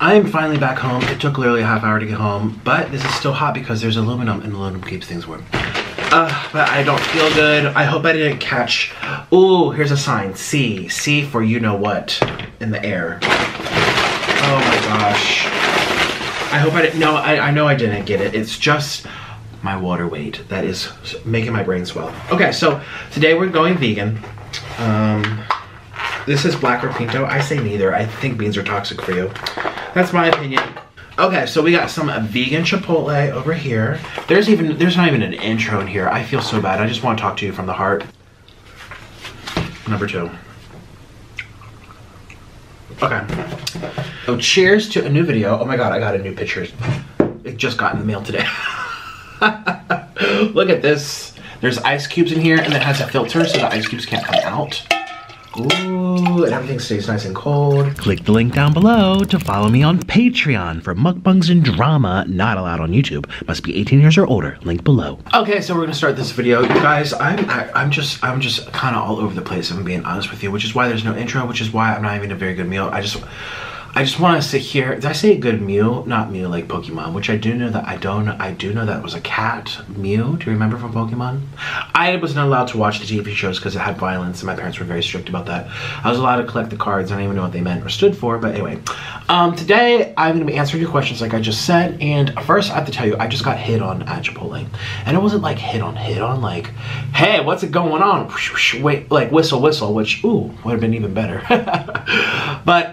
I am finally back home. It took literally a half hour to get home, but this is still hot because there's aluminum and aluminum keeps things warm. But I don't feel good. I hope I didn't catch, ooh, here's a sign, C for you know what in the air. Oh my gosh. I hope I didn't, no, I know I didn't get it. It's just my water weight that is making my brain swell. Okay, so today we're going vegan. This is black or pinto. I say neither. I think beans are toxic for you. That's my opinion. Okay, so we got some vegan chipotle over here. There's not even an intro in here. I feel so bad. I just want to talk to you from the heart. Number 2. Okay. So cheers to a new video. Oh my god, I got a new picture. It just got in the mail today. Look at this. There's ice cubes in here, and it has a filter so the ice cubes can't come out. Ooh, and everything stays nice and cold. Click the link down below to follow me on Patreon for mukbangs and drama not allowed on YouTube. Must be 18 years or older. Link below. Okay, so we're gonna start this video. You guys, I'm just kind of all over the place if I'm being honest with you, which is why there's no intro, which is why I'm not having a very good meal. I just want to sit here. Did I say a good Mew? Not Mew like Pokemon, which I do know that I do know that was a cat. Mew, do you remember from Pokemon? I was not allowed to watch the TV shows because it had violence and my parents were very strict about that. I was allowed to collect the cards. I don't even know what they meant or stood for, but anyway. Today I'm going to be answering your questions like I just said, and first I have to tell you, I just got hit on at Chipotle. And it wasn't like hit on, like, hey, what's it going on? Wait, like whistle, which, ooh, would have been even better. But,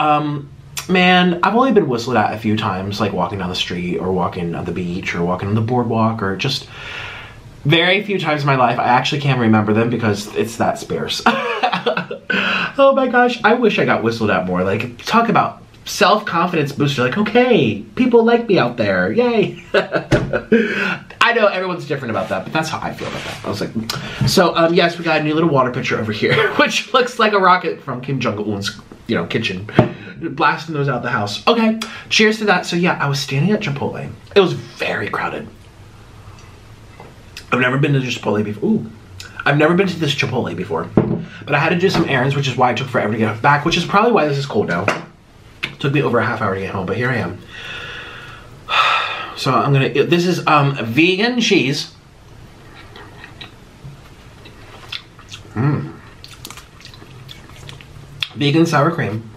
man, I've only been whistled at a few times, like walking down the street or walking on the beach or walking on the boardwalk, or just very few times in my life. I actually can't remember them because it's that sparse. Oh my gosh, I wish I got whistled at more. Like, talk about self-confidence booster. Like, okay, people like me out there, yay. I know everyone's different about that, but that's how I feel about that. I was like, so yes, we got a new little water pitcher over here, which looks like a rocket from Kim Jong-un's, you know, kitchen. Blasting those out the house. Okay, cheers to that. So yeah, I was standing at Chipotle. It was very crowded. I've never been to Chipotle before. Ooh. I've never been to this Chipotle before. But I had to do some errands, which is why it took forever to get back, which is probably why this is cold now. It took me over a half hour to get home, but here I am. So I'm gonna, this is vegan cheese. Vegan sour cream.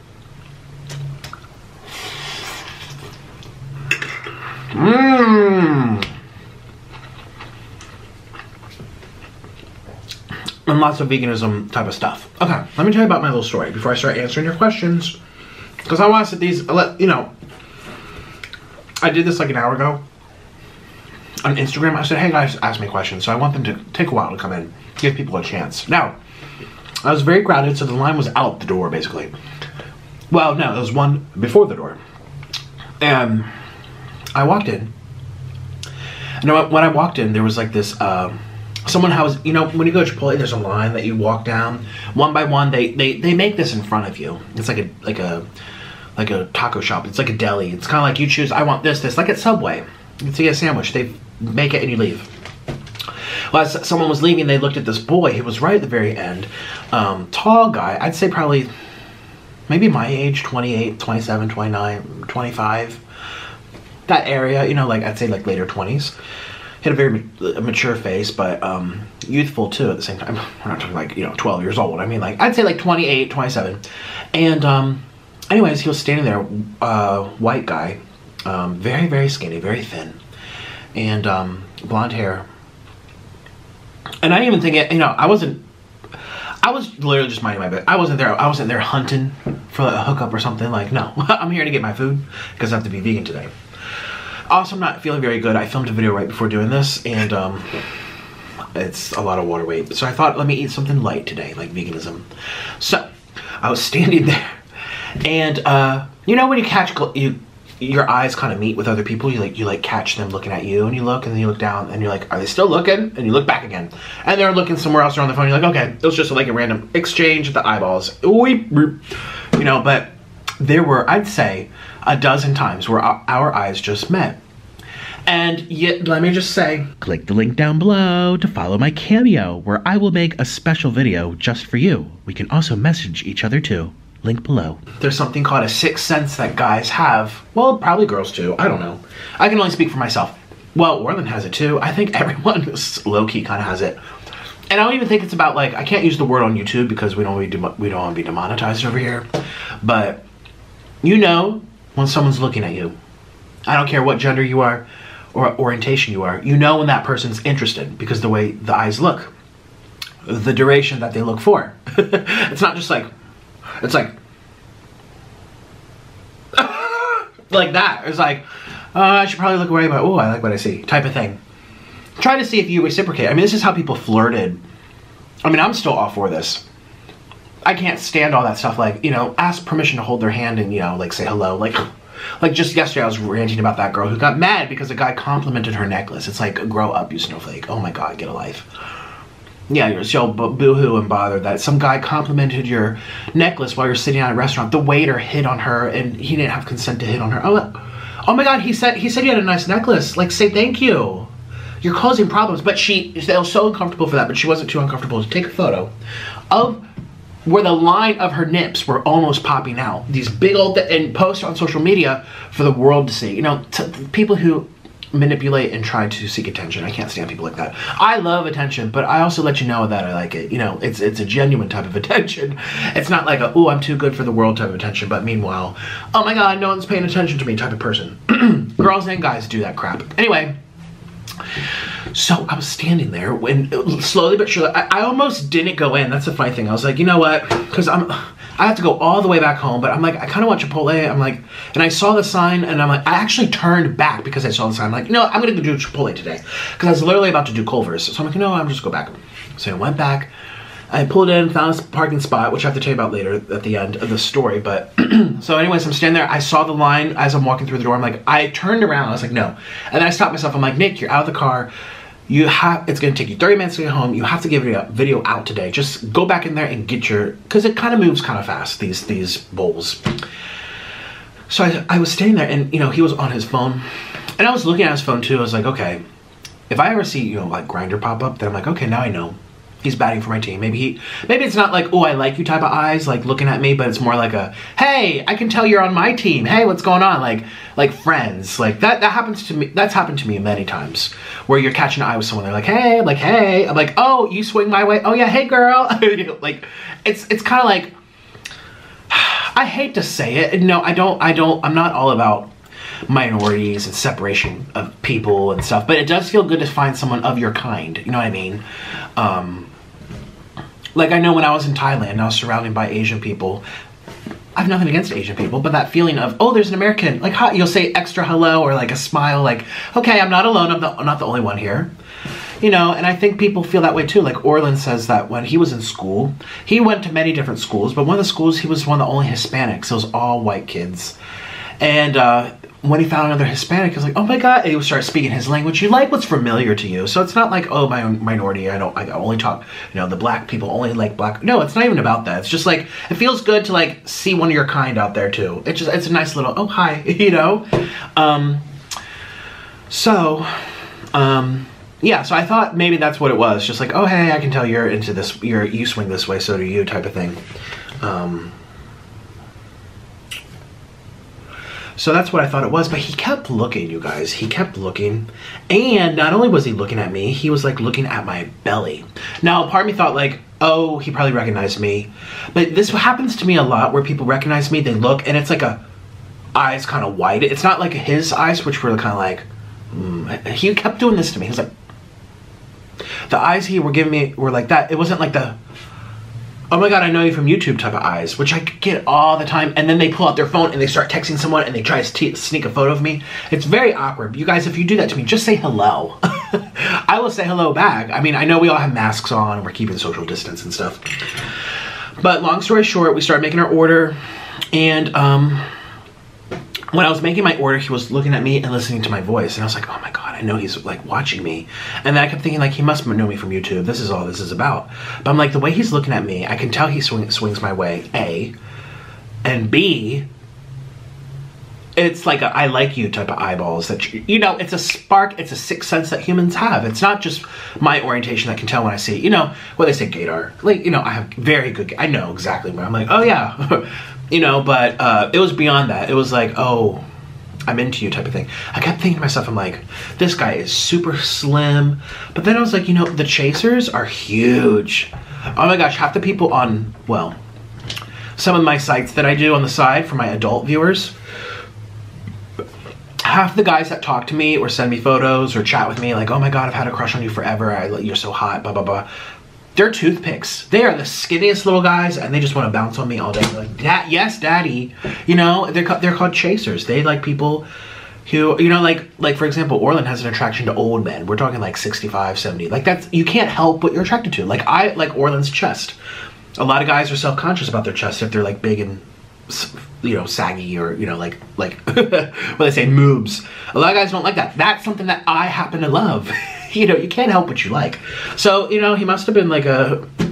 And lots of veganism type of stuff. Okay, let me tell you about my little story before I start answering your questions. Because I want to set these, you know, I did this like an hour ago on Instagram. I said, hey guys, ask me questions. So I want them to take a while to come in, give people a chance. Now, I was very crowded, so the line was out the door, basically. Well, no, there was one before the door. And I walked in. And when I walked in, there was like this, someone has, you know, when you go to Chipotle, there's a line that you walk down. One by one, they make this in front of you. It's like a taco shop. It's like a deli. It's kind of like you choose, I want this, like at Subway. You get a sandwich. They make it and you leave. Well, as someone was leaving, they looked at this boy. He was right at the very end. Tall guy. I'd say probably maybe my age, 28, 27, 29, 25. That area, you know, like I'd say like later 20s. He had a very mature face, but youthful too at the same time. We're not talking like, you know, 12 years old. I mean, like, I'd say like 28, 27. And anyways, he was standing there, white guy, very, very skinny, very thin, and blonde hair. And I didn't even think it, you know, I was literally just minding my business. I wasn't there hunting for a hookup or something. Like, no, I'm here to get my food because I have to be vegan today. Also, I'm not feeling very good. I filmed a video right before doing this, and it's a lot of water weight. So I thought, let me eat something light today, like veganism. So I was standing there, and you know when you catch your eyes kind of meet with other people, you like catch them looking at you, and you look, and then you look down, and you're like, are they still looking? And you look back again, and they're looking somewhere else. They're on the phone. You're like, okay, it was just like a random exchange of the eyeballs, you know. But there were, I'd say, a dozen times where our eyes just met. And yet, let me just say, click the link down below to follow my Cameo, where I will make a special video just for you. We can also message each other too. Link below. There's something called a sixth sense that guys have. Well, probably girls too. I don't know. I can only speak for myself. Well, Orlin has it too. I think everyone low-key kind of has it. And I don't even think it's about, like, I can't use the word on YouTube because we don't want to be demonetized over here. But you know when someone's looking at you. I don't care what gender you are or orientation you are. You know when that person's interested because the way the eyes look. The duration that they look for. It's not just like, it's like, like that. It's like, I should probably look away, but oh, I like what I see, type of thing. Try to see if you reciprocate. I mean, this is how people flirted. I mean, I'm still all for this. I can't stand all that stuff, like, you know, ask permission to hold their hand and, you know, like, say hello. Like just yesterday I was ranting about that girl who got mad because a guy complimented her necklace. It's like, grow up, you snowflake. Oh my God, get a life. Yeah, you're so boo-hoo and bothered that some guy complimented your necklace while you're sitting at a restaurant. The waiter hit on her and he didn't have consent to hit on her. Oh my God, he said you had a nice necklace. Like, say thank you. You're causing problems. But they were so uncomfortable for that, but she wasn't too uncomfortable to take a photo of where the line of her nips were almost popping out. These big old, and post on social media for the world to see. You know, people who manipulate and try to seek attention. I can't stand people like that. I love attention, but I also let you know that I like it. You know, it's a genuine type of attention. It's not like a, ooh, I'm too good for the world type of attention, but meanwhile, oh my God, no one's paying attention to me type of person. Girls and guys do that crap. Anyway, so I was standing there when slowly but surely, I almost didn't go in. That's the funny thing. I was like, you know what? Because I have to go all the way back home, but I'm like, I kind of want Chipotle. I'm like, and I saw the sign and I'm like, I actually turned back because I saw the sign. I'm like, you know, I'm going to go do Chipotle today. Because I was literally about to do Culver's. So I'm like, you know, I'm just go back. So I went back. I pulled in, found a parking spot, which I have to tell you about later at the end of the story. But so anyways, I'm standing there. I saw the line as I'm walking through the door. I'm like, I turned around. I was like, no. And then I stopped myself. I'm like, Nick, you're out of the car. It's going to take you 30 minutes to get home. You have to give a video out today. Just go back in there and get your, because it kind of moves kind of fast, these bowls. So I was standing there and, you know, he was on his phone and I was looking at his phone too. I was like, okay, if I ever see, you know, like Grindr pop up, then I'm like, okay, now I know he's batting for my team. Maybe it's not like, oh, I like you type of eyes, like looking at me, but it's more like a, hey, I can tell you're on my team. Hey, what's going on? Like friends. Like that happens to me. That's happened to me many times where you're catching an eye with someone. They're like, hey. I'm like, hey. I'm like, oh, you swing my way. Oh yeah, hey girl. You know, like it's kind of like, I hate to say it. No, I'm not all about minorities and separation of people and stuff, but it does feel good to find someone of your kind. You know what I mean? Like I know when I was in Thailand, I was surrounded by Asian people. I have nothing against Asian people, but that feeling of, oh, there's an American, like hi, you'll say extra hello or like a smile, like, okay, I'm not alone, I'm not the only one here. You know, and I think people feel that way too. Like Orlin says that when he was in school, he went to many different schools, but one of the schools, he was one of the only Hispanics. It was all white kids. And when he found another Hispanic, he was like, oh my God, and he would start speaking his language. You like what's familiar to you. So it's not like, oh, my own minority, I only talk, you know, the black people only like black. No, it's not even about that. It's just like, it feels good to like see one of your kind out there too. It's a nice little, oh, hi, you know? Yeah, so I thought maybe that's what it was. Just like, oh, hey, I can tell you're into this, you swing this way, so do you type of thing. So that's what I thought it was, but he kept looking, you guys. He kept looking, and not only was he looking at me, he was like looking at my belly. Now, part of me thought like, oh, he probably recognized me, but this happens to me a lot where people recognize me, they look, and it's like eyes kind of wide. It's not like his eyes, which were kind of like, he kept doing this to me. He was like, the eyes he were giving me were like that. It wasn't like the, oh my God, I know you from YouTube type of eyes, which I get all the time. And then they pull out their phone and they start texting someone and they try to sneak a photo of me. It's very awkward. You guys, if you do that to me, just say hello. I will say hello back. I mean, I know we all have masks on and we're keeping social distance and stuff. But long story short, we started making our order. And when I was making my order, he was looking at me and listening to my voice. And I was like, oh my God, I know he's like watching me. And then I kept thinking like, he must know me from YouTube. This is all this is about. But I'm like, the way he's looking at me, I can tell he swings my way, A. And B, it's like a I like you type of eyeballs that, you know, it's a spark, it's a sixth sense that humans have. It's not just my orientation that can tell when I see, you know, what they say gaydar. Like, you know, I have very good, I know exactly where I'm like, oh yeah, you know, but it was beyond that. It was like, oh, I'm into you type of thing. I kept thinking to myself, I'm like, this guy is super slim. But then I was like, you know, the chasers are huge. Oh my gosh, half the people on, well, some of my sites that I do on the side for my adult viewers, half the guys that talk to me or send me photos or chat with me like, oh my God, I've had a crush on you forever. You're so hot, blah, blah, blah. They're toothpicks. They are the skinniest little guys and they just want to bounce on me all day. They're like, yes, daddy. You know, they're called chasers. They like people who, you know, like for example, Orlin has an attraction to old men. We're talking like 65, 70. Like that's, you can't help what you're attracted to. Like I like Orlin's chest. A lot of guys are self-conscious about their chest if they're like big and, you know, saggy or, you know, like what they say, moobs. A lot of guys don't like that. That's something that I happen to love. You know, you can't help what you like. So, you know, he must have been like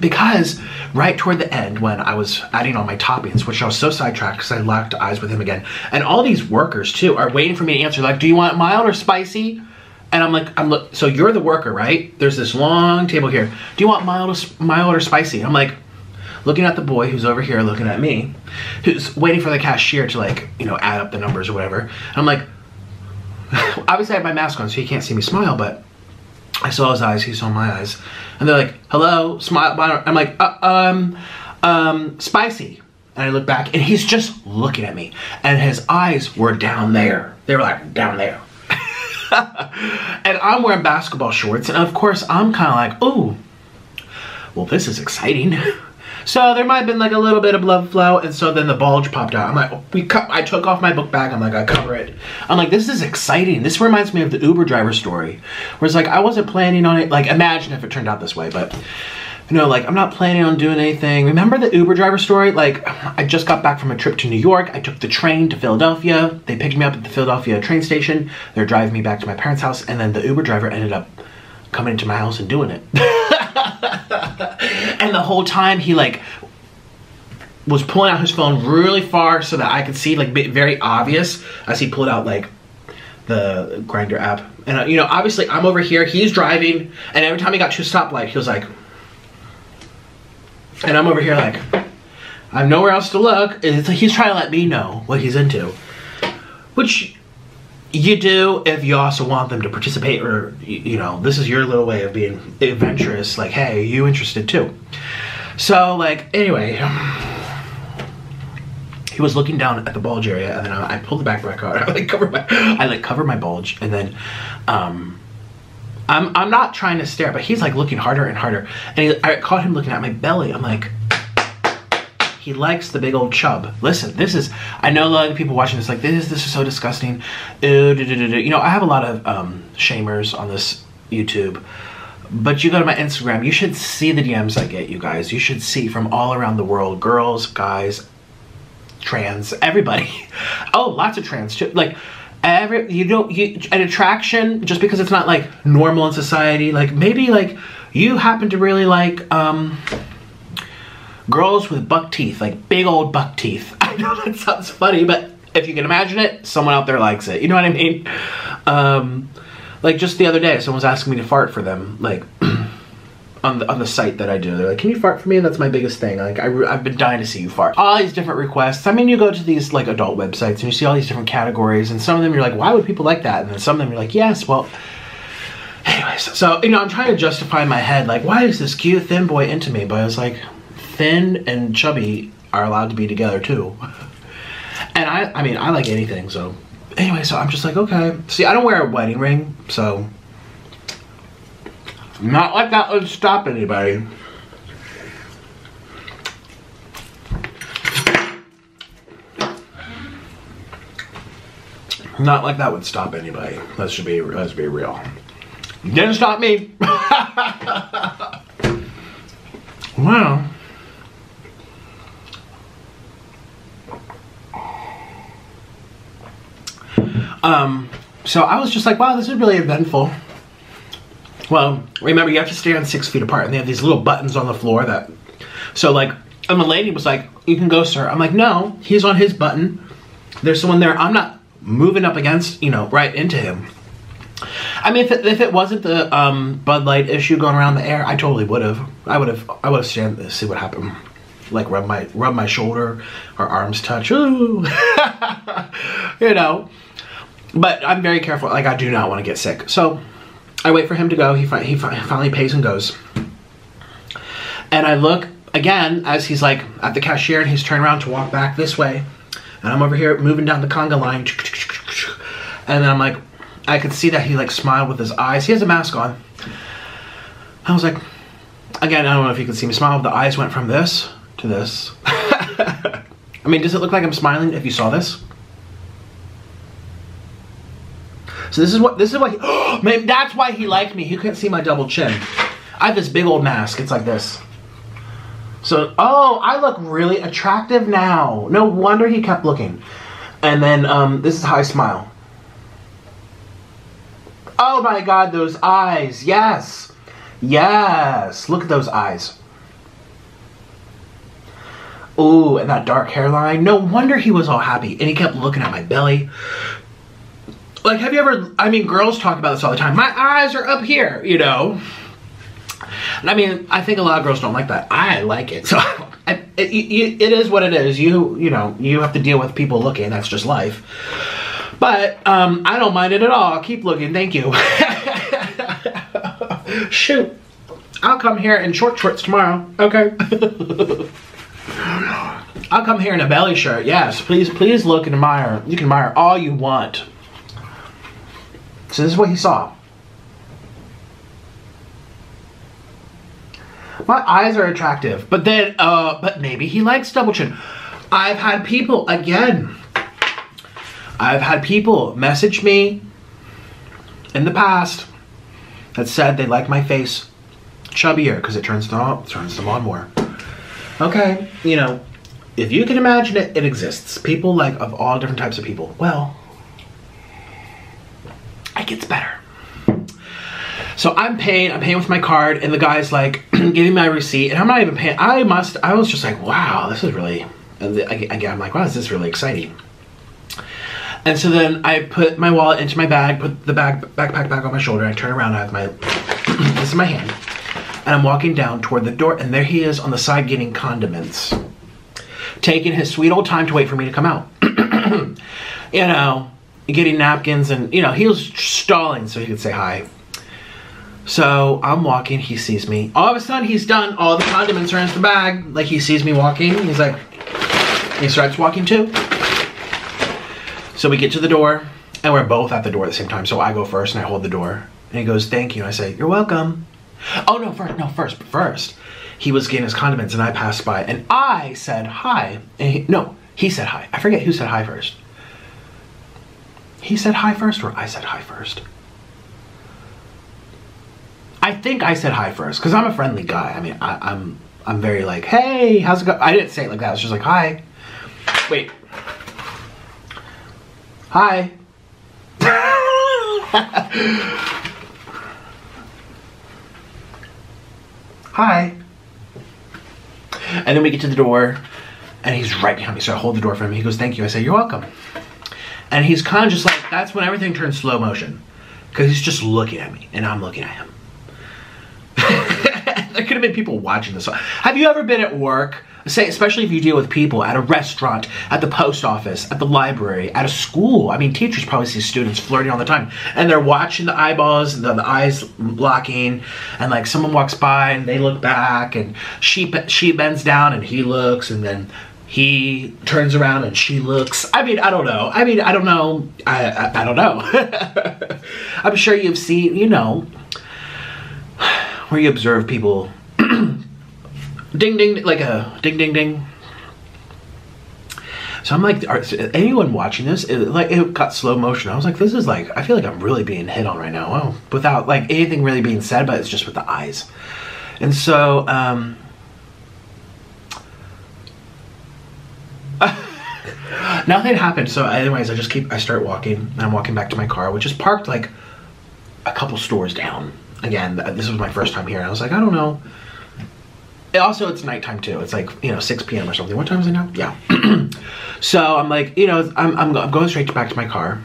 because right toward the end when I was adding all my toppings, which I was so sidetracked because I locked eyes with him again. And all these workers too are waiting for me to answer, like, do you want mild or spicy? And I'm like, so you're the worker, right? There's this long table here. Do you want mild or spicy? I'm like, looking at the boy who's over here looking at me, who's waiting for the cashier to like, you know, add up the numbers or whatever. And I'm like, obviously I have my mask on so he can't see me smile, but I saw his eyes, he saw my eyes. And they're like, hello, smile. I'm like, spicy. And I look back and he's just looking at me. And his eyes were down there. They were like, down there. And I'm wearing basketball shorts. And of course, I'm kind of like, ooh, well, this is exciting. So there might have been like a little bit of blood flow, and so then the bulge popped out. I'm like, I took off my book bag. I'm like, I cover it. I'm like, this is exciting. This reminds me of the Uber driver story, where it's like I wasn't planning on it. Like, imagine if it turned out this way, but you know, like I'm not planning on doing anything. Remember the Uber driver story? Like, I just got back from a trip to New York. I took the train to Philadelphia. They picked me up at the Philadelphia train station. They're driving me back to my parents' house, and then the Uber driver ended up coming into my house and doing it. And the whole time he like was pulling out his phone really far so that I could see, like, very obvious as he pulled out like the Grindr app. And you know, obviously I'm over here, he's driving, and every time he got to a stoplight he was like, and I'm over here like, I have nowhere else to look. And it's like he's trying to let me know what he's into, which you do if you also want them to participate, or, you know, this is your little way of being adventurous. Like, hey, are you interested too? So, like, anyway, he was looking down at the bulge area, and then I pulled the back out. I like covered my bulge, and then I'm not trying to stare, but he's like looking harder and harder, and I caught him looking at my belly. I'm like, he likes the big old chub. Listen, this is, I know a lot of people watching this like, this is so disgusting. You know, I have a lot of shamers on this YouTube, but you go to my Instagram, you should see the DMs I get, you guys. You should see from all around the world, girls, guys, trans, everybody. Oh, lots of trans too. Like, an attraction, just because it's not like normal in society, like maybe like you happen to really like girls with buck teeth, like big old buck teeth. I know that sounds funny, but if you can imagine it, someone out there likes it. You know what I mean? Like just the other day, someone was asking me to fart for them, like on the site that I do. They're like, can you fart for me? And that's my biggest thing. Like I've been dying to see you fart. All these different requests. I mean, you go to these like adult websites and you see all these different categories, and some of them you're like, why would people like that? And then some of them you're like, yes, well, anyways. So, you know, I'm trying to justify in my head, like, why is this cute thin boy into me? But I was like, thin and chubby are allowed to be together too. And I mean, I like anything, so anyway, so I'm just like, okay. See, I don't wear a wedding ring, so not like that would stop anybody. Not like that would stop anybody. Let's be real. Didn't stop me. Wow. So I was just like, wow, this is really eventful. Well, remember, you have to stand 6 feet apart, and they have these little buttons on the floor that, so like, and the lady was like, you can go, sir. I'm like, no, he's on his button. There's someone there. I'm not moving up against, you know, right into him. I mean, if it wasn't the Bud Light issue going around the air, I totally would have. I would have stand to see what happened. Like rub my shoulder, our arms touch, ooh, you know. But I'm very careful. Like, I do not want to get sick. So I wait for him to go. He finally pays and goes. And I look again as he's like at the cashier, and he's turned around to walk back this way, and I'm over here moving down the conga line, and then I'm like, I could see that he like smiled with his eyes. He has a mask on. I was like, again, I don't know if you can see me smile, but the eyes went from this to this. I mean, does it look like I'm smiling if you saw this? So this is what he, maybe that's why he liked me. He couldn't see my double chin. I have this big old mask. It's like this. So, oh, I look really attractive now. No wonder he kept looking. And then this is how I smile. Oh my God, those eyes. Yes. Yes. Look at those eyes. Ooh, and that dark hairline. No wonder he was all happy. And he kept looking at my belly. Like, have you ever, I mean, girls talk about this all the time. My eyes are up here, you know. And I mean, I think a lot of girls don't like that. I like it. So it is what it is. You know, you have to deal with people looking. That's just life. But I don't mind it at all. Keep looking. Thank you. Shoot. I'll come here in short shorts tomorrow. Okay. I'll come here in a belly shirt. Yes. Please look and admire. You can admire all you want. So this is what he saw. My eyes are attractive, but then, but maybe he likes double chin. I've had people, again, I've had people message me in the past that said they like my face chubbier because it turns them on more. Okay, you know, if you can imagine it, it exists. People like, of all different types of people. Well, it gets better. So I'm paying with my card, and the guy's like giving my receipt, and I'm not even paying. I was just like, wow, this is really, again, I'm like, wow, this is really exciting. And so then I put my wallet into my bag, put the backpack back on my shoulder, and I turn around, I have my, this in my hand, and I'm walking down toward the door, and there he is on the side getting condiments, taking his sweet old time to wait for me to come out. You know, getting napkins, and, you know, he was stalling so he could say hi. So I'm walking, he sees me. All of a sudden, he's done. All the condiments are in the bag. Like, he sees me walking. He's like, he starts walking too. So we get to the door, and we're both at the door at the same time. So I go first, and I hold the door. And he goes, thank you. And I say, you're welcome. Oh, no, first. He was getting his condiments, and I passed by. And I said hi. And he said hi. I forget who said hi first. He said hi first, or I said hi first? I think I said hi first, because I'm a friendly guy. I mean, I'm very like, hey, how's it going? I didn't say it like that. I was just like, hi. Wait. Hi. Hi. And then we get to the door, and he's right behind me, so I hold the door for him. He goes, thank you. I say, you're welcome. And he's kind of just like, that's when everything turns slow motion, because he's just looking at me, and I'm looking at him. There could have been people watching this. Have you ever been at work, say, especially if you deal with people at a restaurant, at the post office, at the library, at a school? I mean, teachers probably see students flirting all the time, and they're watching the eyeballs, and the eyes locking, and like someone walks by and they look back, and she bends down and he looks, and then he turns around and she looks. I mean, I don't know. I don't know. I don't know. I'm sure you've seen, you know, where you observe people ding ding, like a ding ding ding. So I'm like, anyone watching this? It got slow motion. I was like, this is like, I feel like I'm really being hit on right now. Well, without like anything really being said, but it's just with the eyes. And so nothing happened. So anyways, I start walking, and I'm walking back to my car, which is parked like a couple stores down. Again, this was my first time here, and I was like, I don't know. Also, it's nighttime too. It's like, you know, 6 p.m. or something. What time is it now? Yeah. So I'm like, you know, I'm going straight back to my car.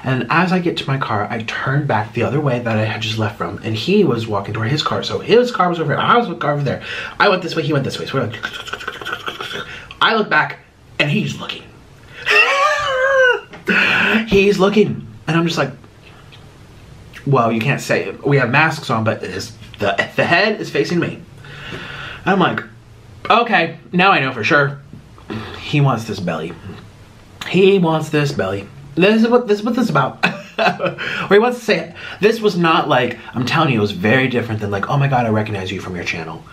And as I get to my car, I turn back the other way that I had just left from. And he was walking toward his car. So his car was over here. I was over there. I went this way. He went this way. So we're like, I look back and he's looking. He's looking. And I'm just like, well, you can't say it. We have masks on, but the head is facing me. And I'm like, okay, now I know for sure. He wants this belly. He wants this belly. This is what this is about. Or he wants to say it. This was not like, I'm telling you, it was very different than like, oh my God, I recognize you from your channel.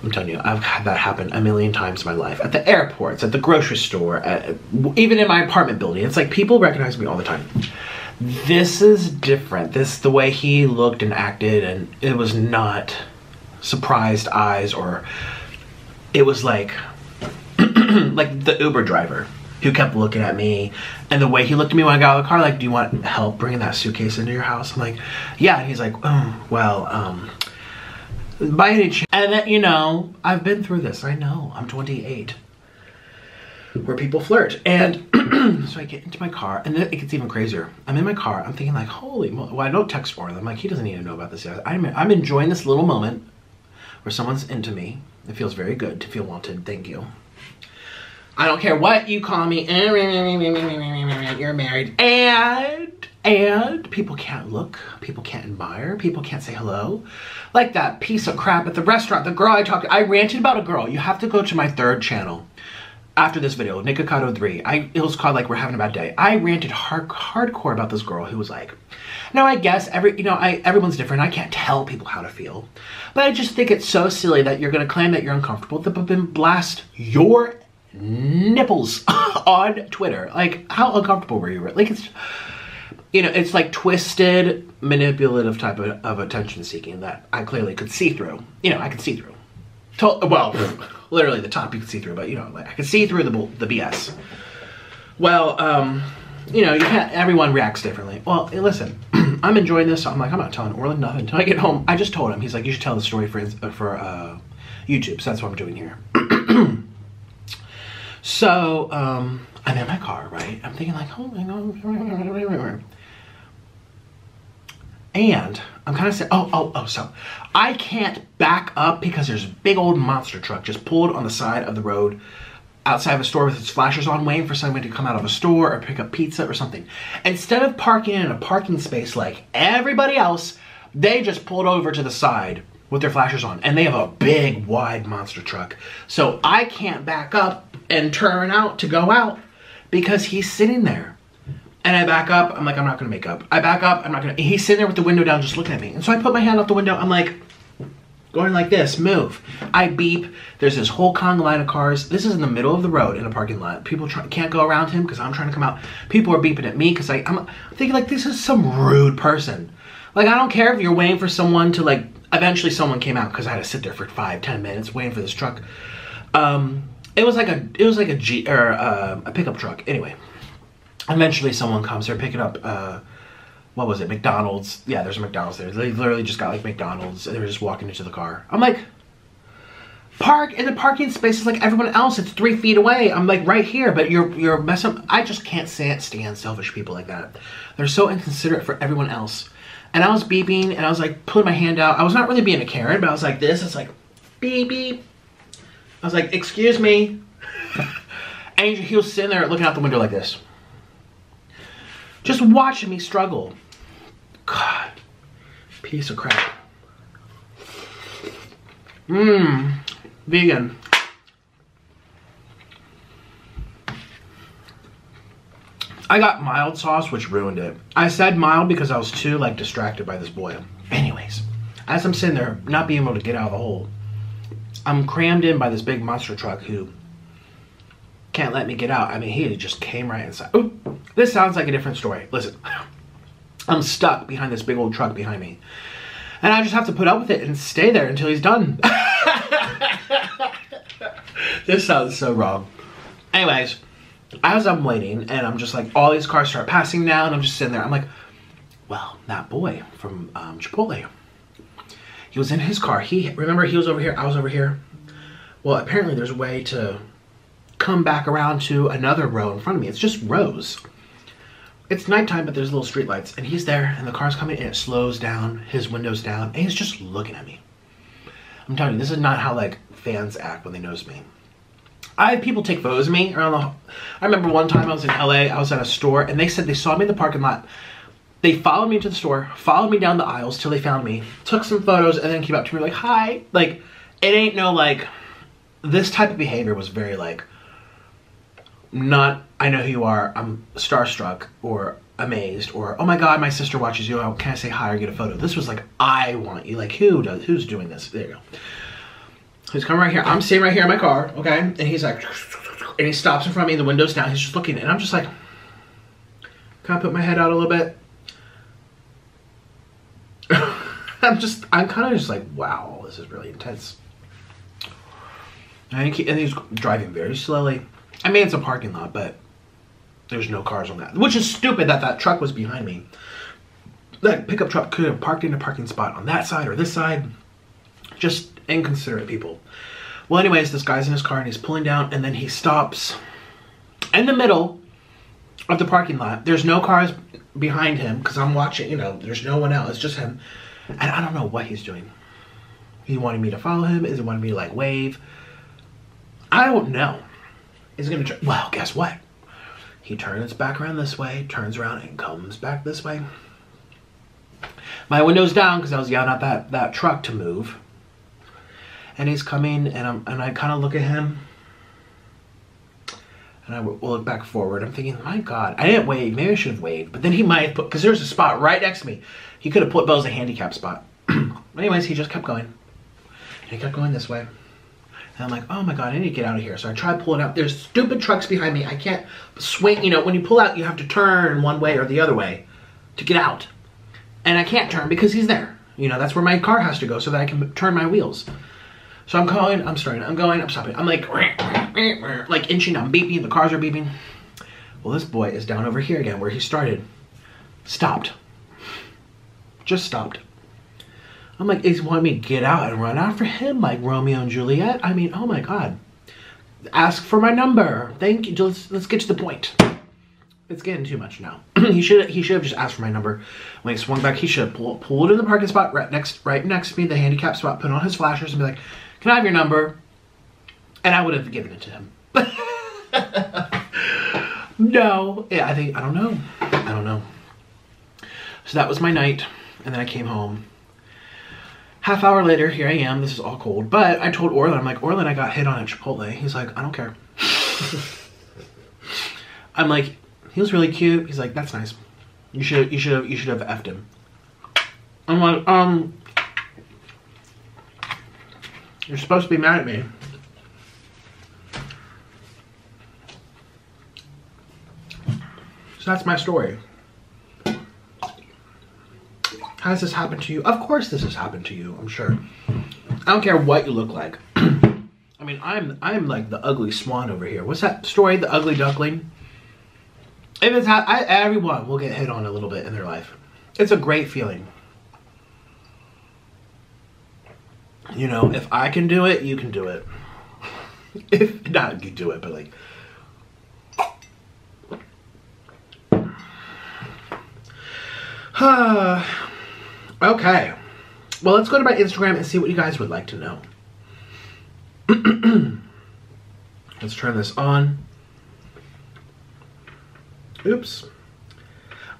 I'm telling you, I've had that happen a million times in my life. At the airports, at the grocery store, even in my apartment building. It's like people recognize me all the time. This is different. The way he looked and acted, and it was not surprised eyes, or it was like, like the Uber driver who kept looking at me, and the way he looked at me when I got out of the car, like, do you want help bringing that suitcase into your house? I'm like, yeah. And he's like, oh, well, by any chance. And then, you know, I've been through this. I know. I'm 28. Where people flirt. And so I get into my car, and then it gets even crazier. I'm in my car. I'm thinking like, holy moly. Well, I don't text Orlin. I'm like, he doesn't need to know about this yet. I'm enjoying this little moment where someone's into me. It feels very good to feel wanted. Thank you. I don't care what you call me. You're married. And people can't look. People can't admire. People can't say hello. Like that piece of crap at the restaurant. The girl I talked to. I ranted about a girl. You have to go to my 3rd channel. After this video, Nikocado 3, it was called like We're Having a Bad Day. I ranted hardcore about this girl who was like, no, I guess everyone's different. I can't tell people how to feel. But I just think it's so silly that you're going to claim that you're uncomfortable, then blast your nipples on Twitter. Like, how uncomfortable were you? Like, it's, you know, it's like twisted, manipulative type of attention seeking that I clearly could see through. You know, I could see through. Well, literally the top you can see through, but you know, like I can see through the BS. Well, you know, you can't. Everyone reacts differently. Well, listen, I'm enjoying this. So I'm like, I'm not telling Orlin nothing until I get home. I just told him. He's like, you should tell the story for YouTube. So that's what I'm doing here. So I'm in my car, right? I'm thinking like, oh my God. And I'm kind of saying, so I can't back up because there's a big old monster truck just pulled on the side of the road outside of a store with its flashers on, waiting for someone to come out of a store or pick up pizza or something. Instead of parking in a parking space like everybody else, they just pulled over to the side with their flashers on, and they have a big, wide monster truck. So I can't back up and turn out to go out because he's sitting there. And I back up, I'm like, I'm not gonna make up. I back up, I'm not gonna, he's sitting there with the window down just looking at me. And so I put my hand out the window, I'm like, going like this, move. I beep, there's this whole conga line of cars. This is in the middle of the road in a parking lot. People can't go around him because I'm trying to come out. People are beeping at me because I'm thinking like, this is some rude person. Like, I don't care if you're waiting for someone to like, eventually someone came out because I had to sit there for 5-10 minutes waiting for this truck. It was like a pickup truck, anyway. Eventually someone comes, they're picking up, what was it, McDonald's. Yeah, there's a McDonald's there. They literally just got like McDonald's and they were just walking into the car. I'm like, park in the parking spaces like everyone else. It's 3 feet away. I'm like right here, but you're messing up. I just can't stand selfish people like that. They're so inconsiderate for everyone else. And I was beeping and I was like putting my hand out. I was not really being a Karen, but I was like this. It's like, beep, beep. I was like, excuse me. And he was sitting there looking out the window like this. Just watching me struggle. God, piece of crap. Vegan. I got mild sauce, which ruined it. I said mild because I was too like distracted by this boil. Anyways, as I'm sitting there, not being able to get out of the hole, I'm crammed in by this big monster truck who can't let me get out. I mean, he just came right inside. Ooh, this sounds like a different story. Listen, I'm stuck behind this big old truck behind me. And I just have to put up with it and stay there until he's done. This sounds so wrong. Anyways, as I'm waiting and I'm just like, all these cars start passing now and I'm just sitting there. I'm like, well, that boy from Chipotle, He was in his car. Remember he was over here, I was over here. Well, apparently there's a way to come back around to another row in front of me. It's just rows. It's nighttime, but there's little street lights, and he's there, and the car's coming, and it slows down, his window's down, and he's just looking at me. I'm telling you, this is not how, like, fans act when they notice me. I had people take photos of me around the... I remember one time I was in LA, I was at a store, and they said they saw me in the parking lot. They followed me into the store, followed me down the aisles till they found me, took some photos, and then came up to me like, hi. Like, it ain't no, like... This type of behavior was very, like... Not, I know who you are, I'm starstruck, or amazed, or, oh my god, my sister watches you, can I say hi or get a photo? This was like, I want you, like, who's doing this? There you go. He's coming right here, I'm sitting right here in my car, okay? And he's like, and he stops in front of me, the window's down, he's just looking, and I'm just like, can I put my head out a little bit? I'm kind of just like, wow, this is really intense. And he's driving very slowly. I mean, it's a parking lot, but there's no cars on that. Which is stupid that that truck was behind me. That pickup truck could have parked in a parking spot on that side or this side. Just inconsiderate people. Well, anyways, this guy's in his car and he's pulling down, and then he stops in the middle of the parking lot. There's no cars behind him because I'm watching, you know, there's no one else. It's just him. And I don't know what he's doing. He wanted me to follow him. Is he wanting me to, like, wave? I don't know. Is gonna turn. Well, guess what? He turns back around this way, turns around, and comes back this way. My window's down because I was yelling at that truck to move. And he's coming, and I kind of look at him, and I look back forward. I'm thinking, my God, I didn't wave. Maybe I should have waved. But then he might have put, because there's a spot right next to me. He could have put Bill's a handicap spot. Anyways, he just kept going. And he kept going this way. And I'm like, oh my God, I need to get out of here. So I try pulling out. There's stupid trucks behind me. I can't swing. You know, when you pull out, you have to turn one way or the other way to get out. And I can't turn because he's there. You know, that's where my car has to go so that I can turn my wheels. So I'm going, I'm starting, I'm going, I'm stopping. I'm like inching, I'm beeping, the cars are beeping. Well, this boy is down over here again where he started. Stopped. Just stopped. I'm like, he's wanting me to get out and run after him like Romeo and Juliet. I mean, oh my God. Ask for my number. Thank you. Let's get to the point. It's getting too much now. he should have just asked for my number. When he swung back, he should have pulled in the parking spot right next to me, the handicap spot, put on his flashers and be like, can I have your number? And I would have given it to him. No. Yeah, I don't know. So that was my night. And then I came home. Half hour later, here I am. This is all cold. But I told Orlin, I'm like, Orlin, I got hit on at Chipotle. He's like, I don't care. I'm like, he was really cute. He's like, that's nice. You should have effed him. I'm like, you're supposed to be mad at me. So that's my story. Has this happened to you? Of course this has happened to you, I'm sure. I don't care what you look like. I mean, I'm like the ugly swan over here. What's that story, the ugly duckling? If it's everyone will get hit on a little bit in their life. It's a great feeling. You know, if I can do it, you can do it. If not, you do it, but like. Okay. Well, let's go to my Instagram and see what you guys would like to know. Let's turn this on. Oops.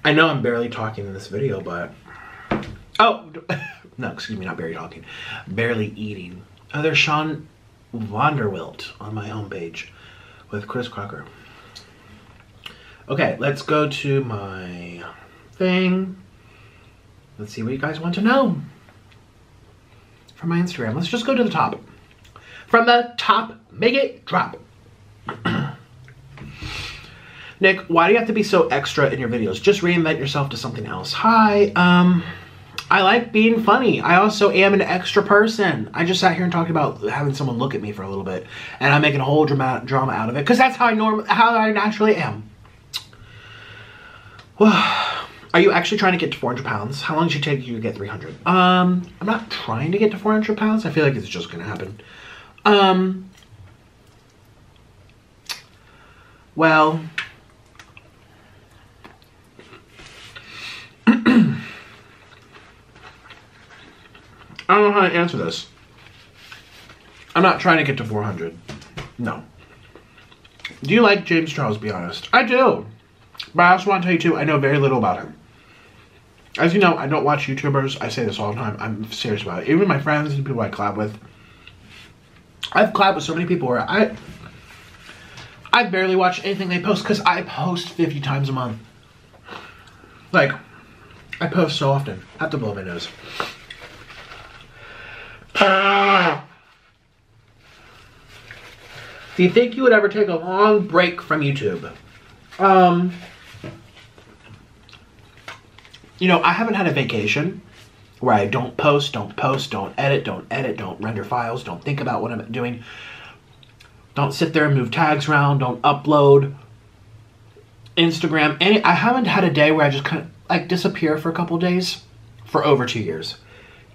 I know I'm barely talking in this video, but... Oh! No, excuse me, not barely talking. Barely eating. Oh, there's Sean Vanderwilt on my homepage with Chris Crocker. Okay, let's go to my thing. Let's see what you guys want to know from my Instagram. Let's just go to the top. From the top, make it drop. Nick, why do you have to be so extra in your videos? Just reinvent yourself to something else. Hi, I like being funny. I also am an extra person. I just sat here and talked about having someone look at me for a little bit, and I'm making a whole drama out of it because that's how I naturally am. Are you actually trying to get to 400 pounds? How long did it take you to get 300? I'm not trying to get to 400 pounds. I feel like it's just gonna happen. Well, I don't know how to answer this. I'm not trying to get to 400. No. Do you like James Charles, be honest? I do. But I also want to tell you too, I know very little about him. As you know, I don't watch YouTubers. I say this all the time. I'm serious about it. Even my friends and people I collab with. I've collabed with so many people where I barely watch anything they post because I post 50 times a month. Like, I post so often. I have to blow my nose. Do you think you would ever take a long break from YouTube? You know, I haven't had a vacation where I don't post, don't edit, don't render files, don't think about what I'm doing. Don't sit there and move tags around, don't upload Instagram. I haven't had a day where I just kind of like disappear for a couple days for over 2 years.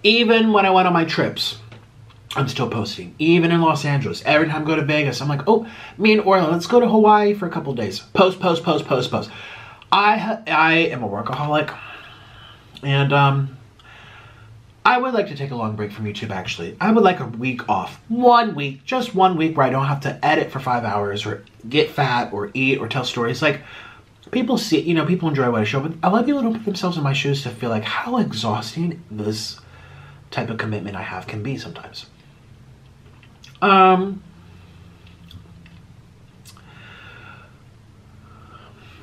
Even when I went on my trips, I'm still posting. Even in Los Angeles, every time I go to Vegas, I'm like, oh, me and Orlin, let's go to Hawaii for a couple days. Post. I am a workaholic, and I would like to take a long break from YouTube, actually. I would like a week off. 1 week, just 1 week where I don't have to edit for 5 hours or get fat or eat or tell stories. Like, people see, you know, people enjoy what I show, but a lot of people don't put themselves in my shoes to feel like how exhausting this type of commitment I have can be sometimes.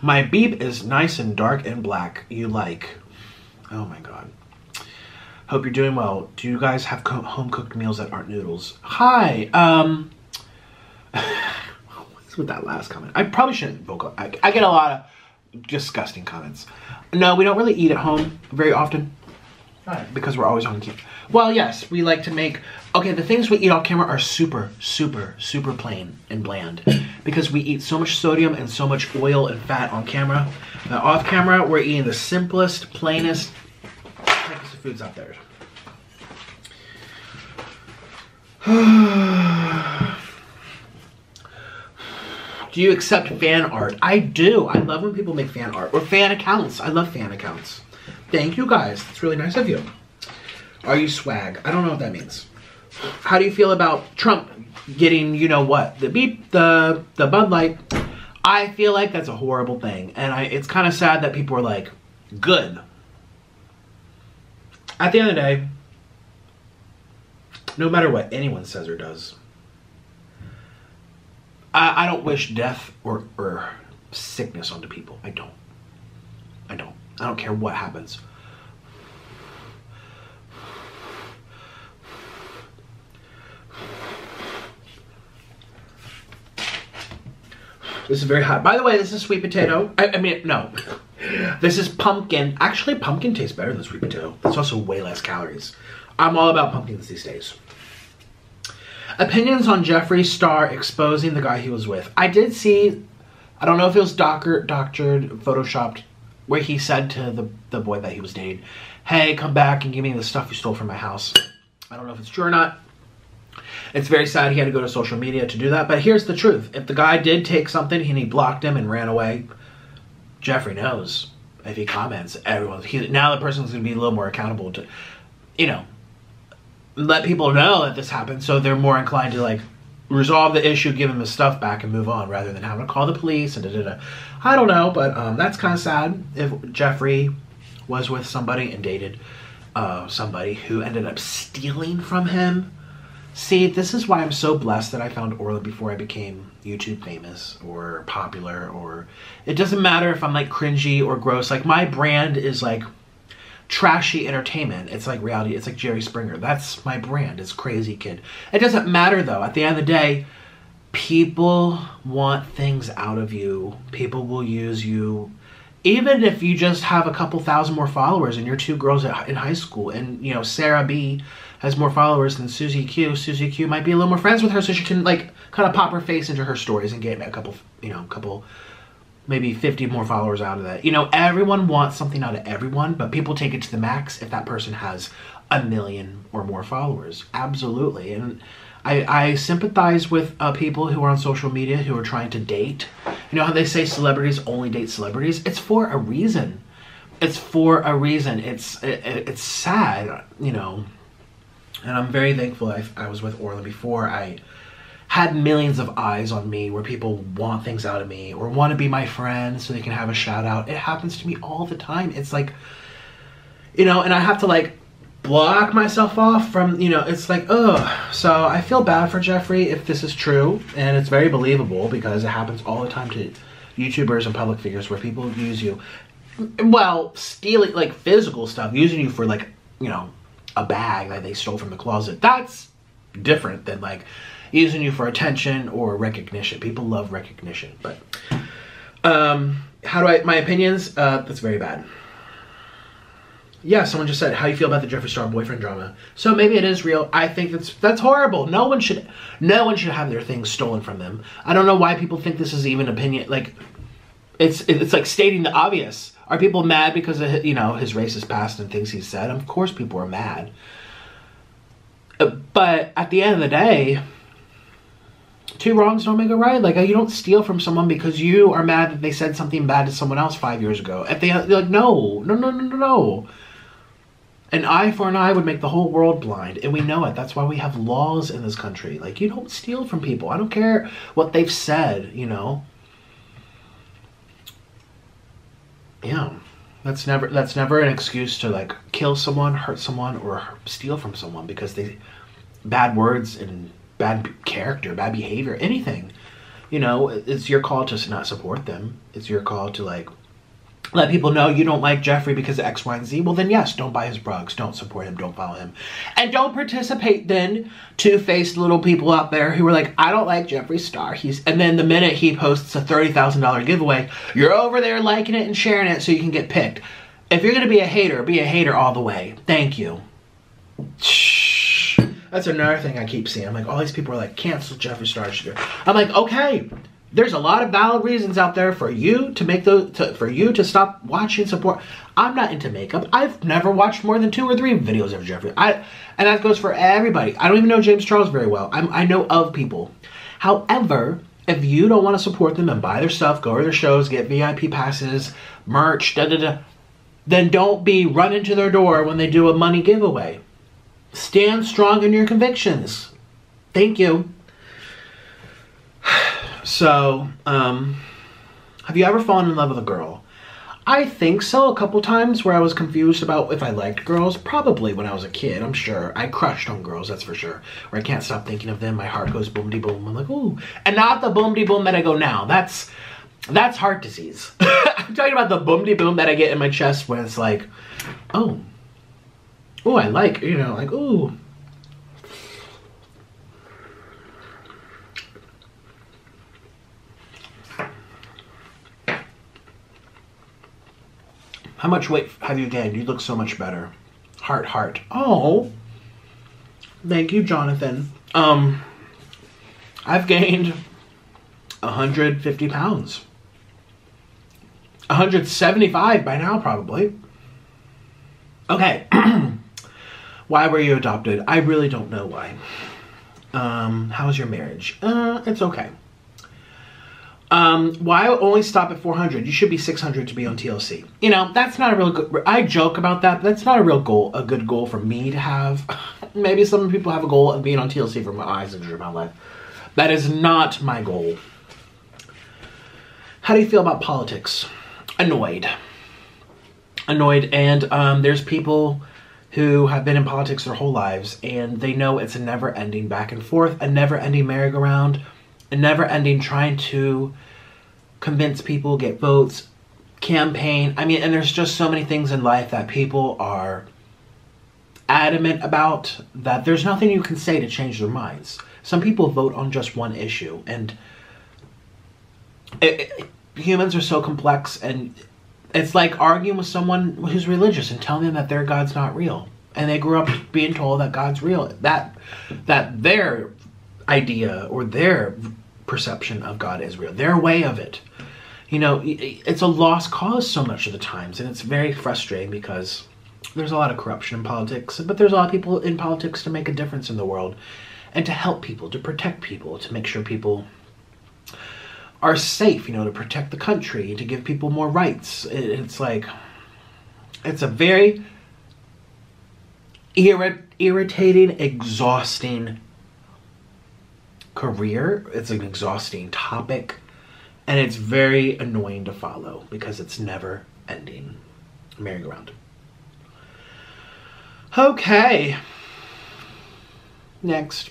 My beep is nice and dark and black. You like. Oh my god. Hope you're doing well. Do you guys have home-cooked meals that aren't noodles? Hi. What's with that last comment? I probably shouldn't vocal. I get a lot of disgusting comments. No, we don't really eat at home very often. Because we're always on camera. Well, yes, we like to make... Okay, the things we eat off camera are super plain and bland. Because we eat so much sodium and so much oil and fat on camera. Now, off camera, we're eating the simplest, plainest types of foods out there. Do you accept fan art? I do. I love when people make fan art. Or fan accounts. I love fan accounts. Thank you guys. That's really nice of you. Are you swag? I don't know what that means. How do you feel about Trump getting, you know what, the beep, the Bud Light? I feel like that's a horrible thing. And it's kind of sad that people are like, good. At the end of the day, no matter what anyone says or does, I don't wish death or sickness onto people. I don't. I don't care what happens. This is very hot. By the way, this is sweet potato. I mean, no. This is pumpkin. Actually, pumpkin tastes better than sweet potato. It's also way less calories. I'm all about pumpkins these days. Opinions on Jeffree Star exposing the guy he was with. I did see, I don't know if it was doctored, photoshopped, where he said to the boy that he was dating, hey, come back and give me the stuff you stole from my house. I don't know if it's true or not. It's very sad he had to go to social media to do that, but here's the truth. If the guy did take something and he blocked him and ran away, Jeffree knows. If he comments, now the person's going to be a little more accountable to, you know, let people know that this happened so they're more inclined to, like, resolve the issue, give him his stuff back, and move on, rather than having to call the police and da-da-da. I don't know, but that's kind of sad if Jeffree was with somebody and dated somebody who ended up stealing from him. See, this is why I'm so blessed that I found Orlin before I became YouTube famous or popular, or it doesn't matter if I'm like cringy or gross. Like, my brand is like trashy entertainment. It's like reality. It's like Jerry Springer. That's my brand. It's Crazy Kid. It doesn't matter though. At the end of the day, people want things out of you. People will use you. Even if you just have a couple thousand more followers and you're two girls in high school, and, you know, Sarah B has more followers than Susie Q. Susie Q might be a little more friends with her so she can, like, kind of pop her face into her stories and get a couple, you know, maybe 50 more followers out of that. You know, everyone wants something out of everyone, but people take it to the max if that person has 1 million or more followers. Absolutely. And I sympathize with people who are on social media who are trying to date. You know how they say celebrities only date celebrities? It's for a reason. It's for a reason. It's sad, you know. And I'm very thankful I was with Orlin before I had millions of eyes on me, where people want things out of me or want to be my friend so they can have a shout out. It happens to me all the time. It's like, you know, and I have to like block myself off from, you know, it's like, ugh. So I feel bad for Jeffree if this is true, and it's very believable because it happens all the time to YouTubers and public figures where people use you, well, stealing like physical stuff, using you for like, you know, a bag that they stole from the closet. That's different than like using you for attention or recognition. People love recognition. But my opinions, that's very bad. Yeah, someone just said, how do you feel about the Jeffree Star boyfriend drama? So maybe it is real. I think that's horrible. No one should have their things stolen from them. I don't know why people think this is even opinion. Like, it's like stating the obvious. Are people mad because of, you know, his racist past and things he said? Of course people are mad. But at the end of the day, two wrongs don't make a right. Like, you don't steal from someone because you are mad that they said something bad to someone else 5 years ago. If they're like, no. An eye for an eye would make the whole world blind, and we know it. That's why we have laws in this country. Like, you don't steal from people. I don't care what they've said, you know. Yeah, that's never an excuse to like kill someone, hurt someone, or steal from someone because they bad words and bad character, bad behavior, anything. You know, it's your call to not support them. It's your call to like let people know you don't like Jeffree because of X, Y, and Z. Well, then yes, don't buy his rugs, don't support him, don't follow him, and don't participate then two-faced little people out there who are like, I don't like Jeffree Star. And then the minute he posts a $30,000 giveaway, you're over there liking it and sharing it so you can get picked. If you're gonna be a hater all the way. Thank you. Shh. That's another thing I keep seeing. I'm like, all these people are like, cancel Jeffree Star. I'm like, okay. There's a lot of valid reasons out there for you to for you to stop watching support. I'm not into makeup. I've never watched more than 2 or 3 videos of Jeffree. And that goes for everybody. I don't even know James Charles very well. I know of people. However, if you don't want to support them and buy their stuff, go to their shows, get VIP passes, merch, then don't be running to their door when they do a money giveaway. Stand strong in your convictions. Thank you. So, have you ever fallen in love with a girl? I think so, a couple times, where I was confused about if I liked girls. Probably when I was a kid, I'm sure. I crushed on girls, that's for sure. Where I can't stop thinking of them, my heart goes boom-de-boom. I'm like, ooh. And not the boom-de-boom that I go now. That's heart disease. I'm talking about the boom-de-boom that I get in my chest when it's like, oh. Ooh, I like, you know, like, ooh. How much weight have you gained? You look so much better. Heart, heart. Oh. Thank you, Jonathan. I've gained 150 pounds. 175 by now, probably. Okay. Why were you adopted? I really don't know why. How's your marriage? It's okay. Why only stop at 400? You should be 600 to be on TLC. You know, that's not a real good, I joke about that, but that's not a real goal, a good goal for me to have. Maybe some people have a goal of being on TLC for my eyes and my life. That is not my goal. How do you feel about politics? Annoyed. Annoyed, and there's people who have been in politics their whole lives, and they know it's a never-ending back and forth, a never-ending merry-go-round, a never-ending trying to convince people, get votes, campaign. I mean, and there's just so many things in life that people are adamant about that there's nothing you can say to change their minds. Some people vote on just one issue, and humans are so complex, and it's like arguing with someone who's religious and telling them that their God's not real. And they grew up being told that God's real. That their idea or their perception of God is real. Their way of it. You know, it's a lost cause so much of the times, and it's very frustrating because there's a lot of corruption in politics, but there's a lot of people in politics to make a difference in the world and to help people, to protect people, to make sure people are safe, you know, to protect the country, to give people more rights. It's like, it's a very irritating, exhausting career. It's an exhausting topic, and it's very annoying to follow because it's never ending merry-go-round. Okay, next.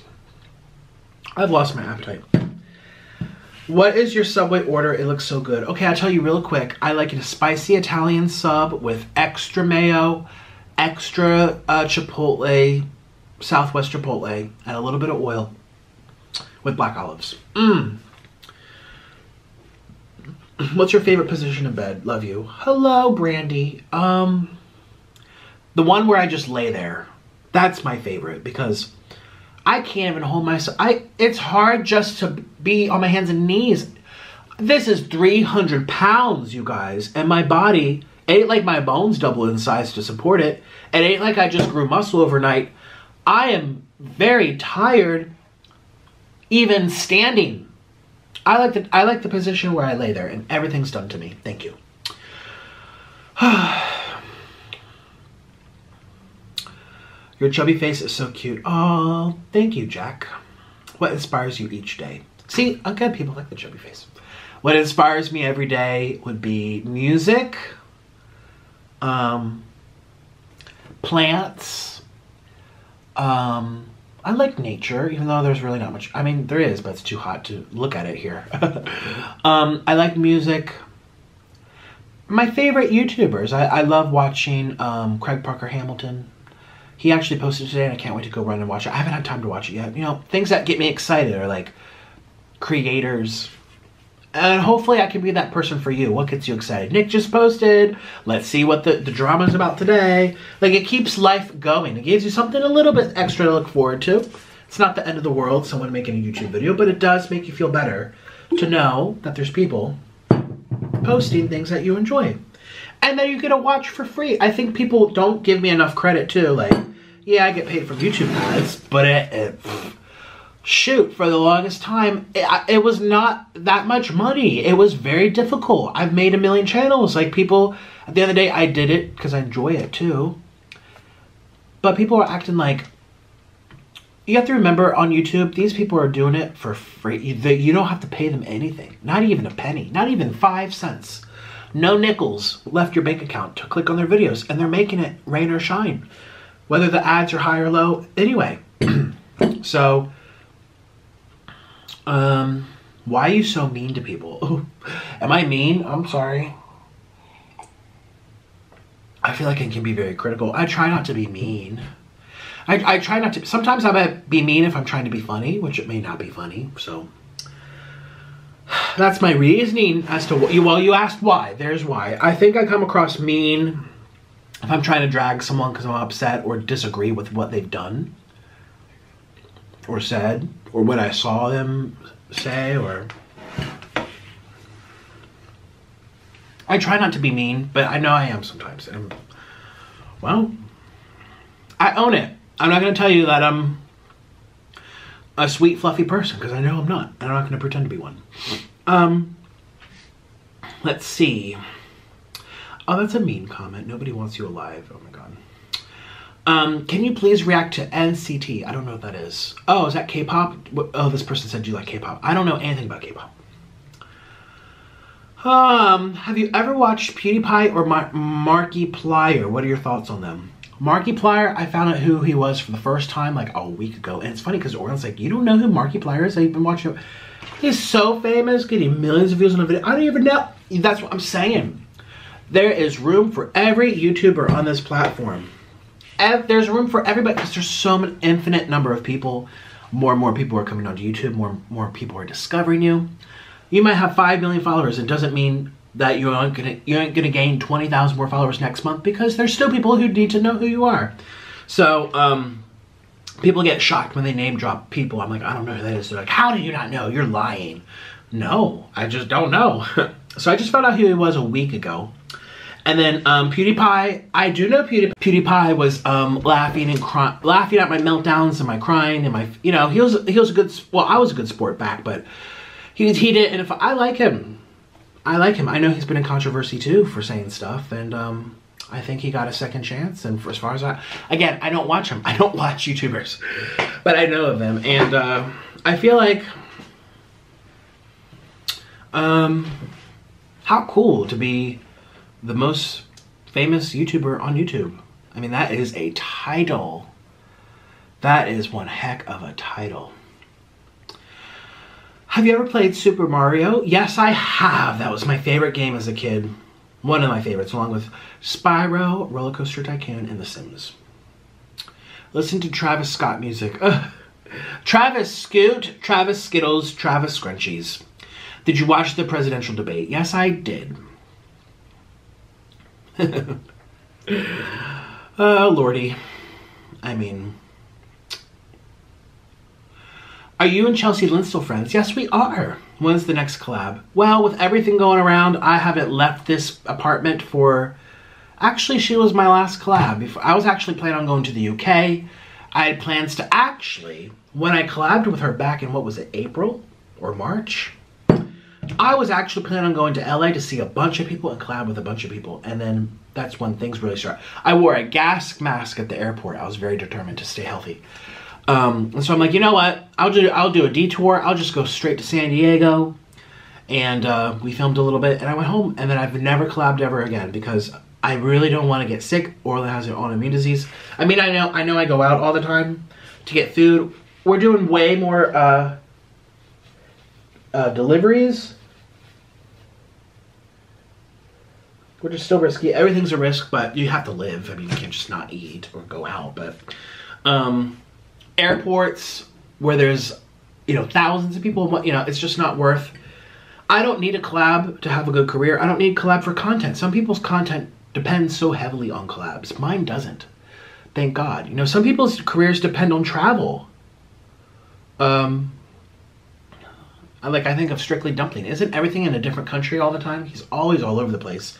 I've lost my appetite. What is your Subway order? It looks so good. Okay, I'll tell you real quick. I like a spicy Italian sub with extra mayo, extra chipotle, Southwest chipotle, and a little bit of oil with black olives. What's your favorite position in bed? Love you. Hello, Brandy. The one where I just lay there. That's my favorite because I can't even hold myself. It's hard just to be on my hands and knees. This is 300 pounds, you guys. And my body, it ain't like my bones double in size to support it. It ain't like I just grew muscle overnight. I am very tired even standing. I like the position where I lay there and everything's done to me. Thank you. Your chubby face is so cute. Oh, thank you, Jack. What inspires you each day? See, again, people like the chubby face. What inspires me every day would be music, plants. I like nature, even though there's really not much. I mean, there is, but it's too hot to look at it here. I like music. My favorite YouTubers. I love watching Craig Parker Hamilton. He actually posted today, and I can't wait to go run and watch it. I haven't had time to watch it yet. You know, things that get me excited are like creators. And hopefully I can be that person for you. What gets you excited? Nick just posted. Let's see what the drama's about today. Like, it keeps life going. It gives you something a little bit extra to look forward to. It's not the end of the world, someone making a YouTube video, but it does make you feel better to know that there's people posting things that you enjoy. And that you get to watch for free. I think people don't give me enough credit too. Like, yeah, I get paid from YouTube ads, but shoot, for the longest time, it was not that much money. It was very difficult. I've made a million channels. Like, people, at the end of the day, I did it because I enjoy it too. But people are acting like, you have to remember on YouTube, these people are doing it for free. You don't have to pay them anything. Not even a penny. Not even 5 cents. No nickels left your bank account to click on their videos, and they're making it rain or shine, whether the ads are high or low. Anyway, so why are you so mean to people? Oh, am I mean? I'm sorry. I feel like I can be very critical. I try not to be mean. I try not to. Sometimes I might be mean if I'm trying to be funny, which it may not be funny. So that's my reasoning as to what you asked why. There's why. I think I come across mean if I'm trying to drag someone because I'm upset or disagree with what they've done or said or what I saw them say, or I try not to be mean, but I know I am sometimes. And, well, I own it. I'm not going to tell you that I'm a sweet, fluffy person, because I know I'm not. I'm not going to pretend to be one. Let's see. Oh, that's a mean comment. Nobody wants you alive. Oh my god. Can you please react to NCT? I don't know what that is. Oh, is that K-pop? Oh, this person said, do you like K-pop? I don't know anything about K-pop. Have you ever watched PewDiePie or Markiplier? What are your thoughts on them? Markiplier, I found out who he was for the first time like a week ago. And it's funny because Orlin's like, you don't know who Markiplier is? I've been watching him. He's so famous, getting millions of views on a video. I don't even know. That's what I'm saying. There is room for every YouTuber on this platform. There's room for everybody because there's so an infinite number of people. More and more people are coming onto YouTube. More people are discovering you. You might have 5 million followers. It doesn't mean that you ain't gonna gain 20,000 more followers next month, because there's still people who need to know who you are. So people get shocked when they name drop people. I'm like, I don't know who that is. They're like, how do you not know? You're lying. No, I just don't know. So I just found out who he was a week ago. And then PewDiePie, I do know PewDiePie. PewDiePie was laughing at my meltdowns and my crying and my, you know, he was a good, well, I was a good sport back, but he did, and if I like him. I like him. I know he's been in controversy too for saying stuff, and I think he got a second chance. And for as far as again, I don't watch him. I don't watch YouTubers, but I know of them, and I feel like how cool to be the most famous YouTuber on YouTube. I mean, that is a title. That is one heck of a title. Have you ever played Super Mario? Yes, I have. That was my favorite game as a kid. One of my favorites, along with Spyro, Roller Coaster Tycoon, and The Sims. Listen to Travis Scott music. Travis Scoot, Travis Skittles, Travis Scrunchies. Did you watch the presidential debate? Yes, I did. Oh, Lordy. I mean... Are you and Chelsea Lynn still friends? Yes, we are. When's the next collab? Well, with everything going around, I haven't left this apartment for... Actually, she was my last collab. I was actually planning on going to the UK. I had plans to actually... When I collabed with her back in, what was it, April or March? I was actually planning on going to LA to see a bunch of people and collab with a bunch of people. And then that's when things really started. I wore a gas mask at the airport. I was very determined to stay healthy. And so I'm like, you know what? I'll do a detour. I'll just go straight to San Diego. And we filmed a little bit, and I went home. And then I've never collabed ever again because I really don't want to get sick. Orlin has an autoimmune disease. I mean, I know I go out all the time to get food. We're doing way more deliveries, which is still risky. Everything's a risk, but you have to live. I mean, you can't just not eat or go out. But airports where there's, you know, thousands of people, you know, it's just not worth. I don't need a collab to have a good career. I don't need collab for content. Some people's content depends so heavily on collabs. Mine doesn't. Thank God. You know, some people's careers depend on travel. I think of Strictly Dumpling. Isn't everything in a different country all the time? He's always all over the place.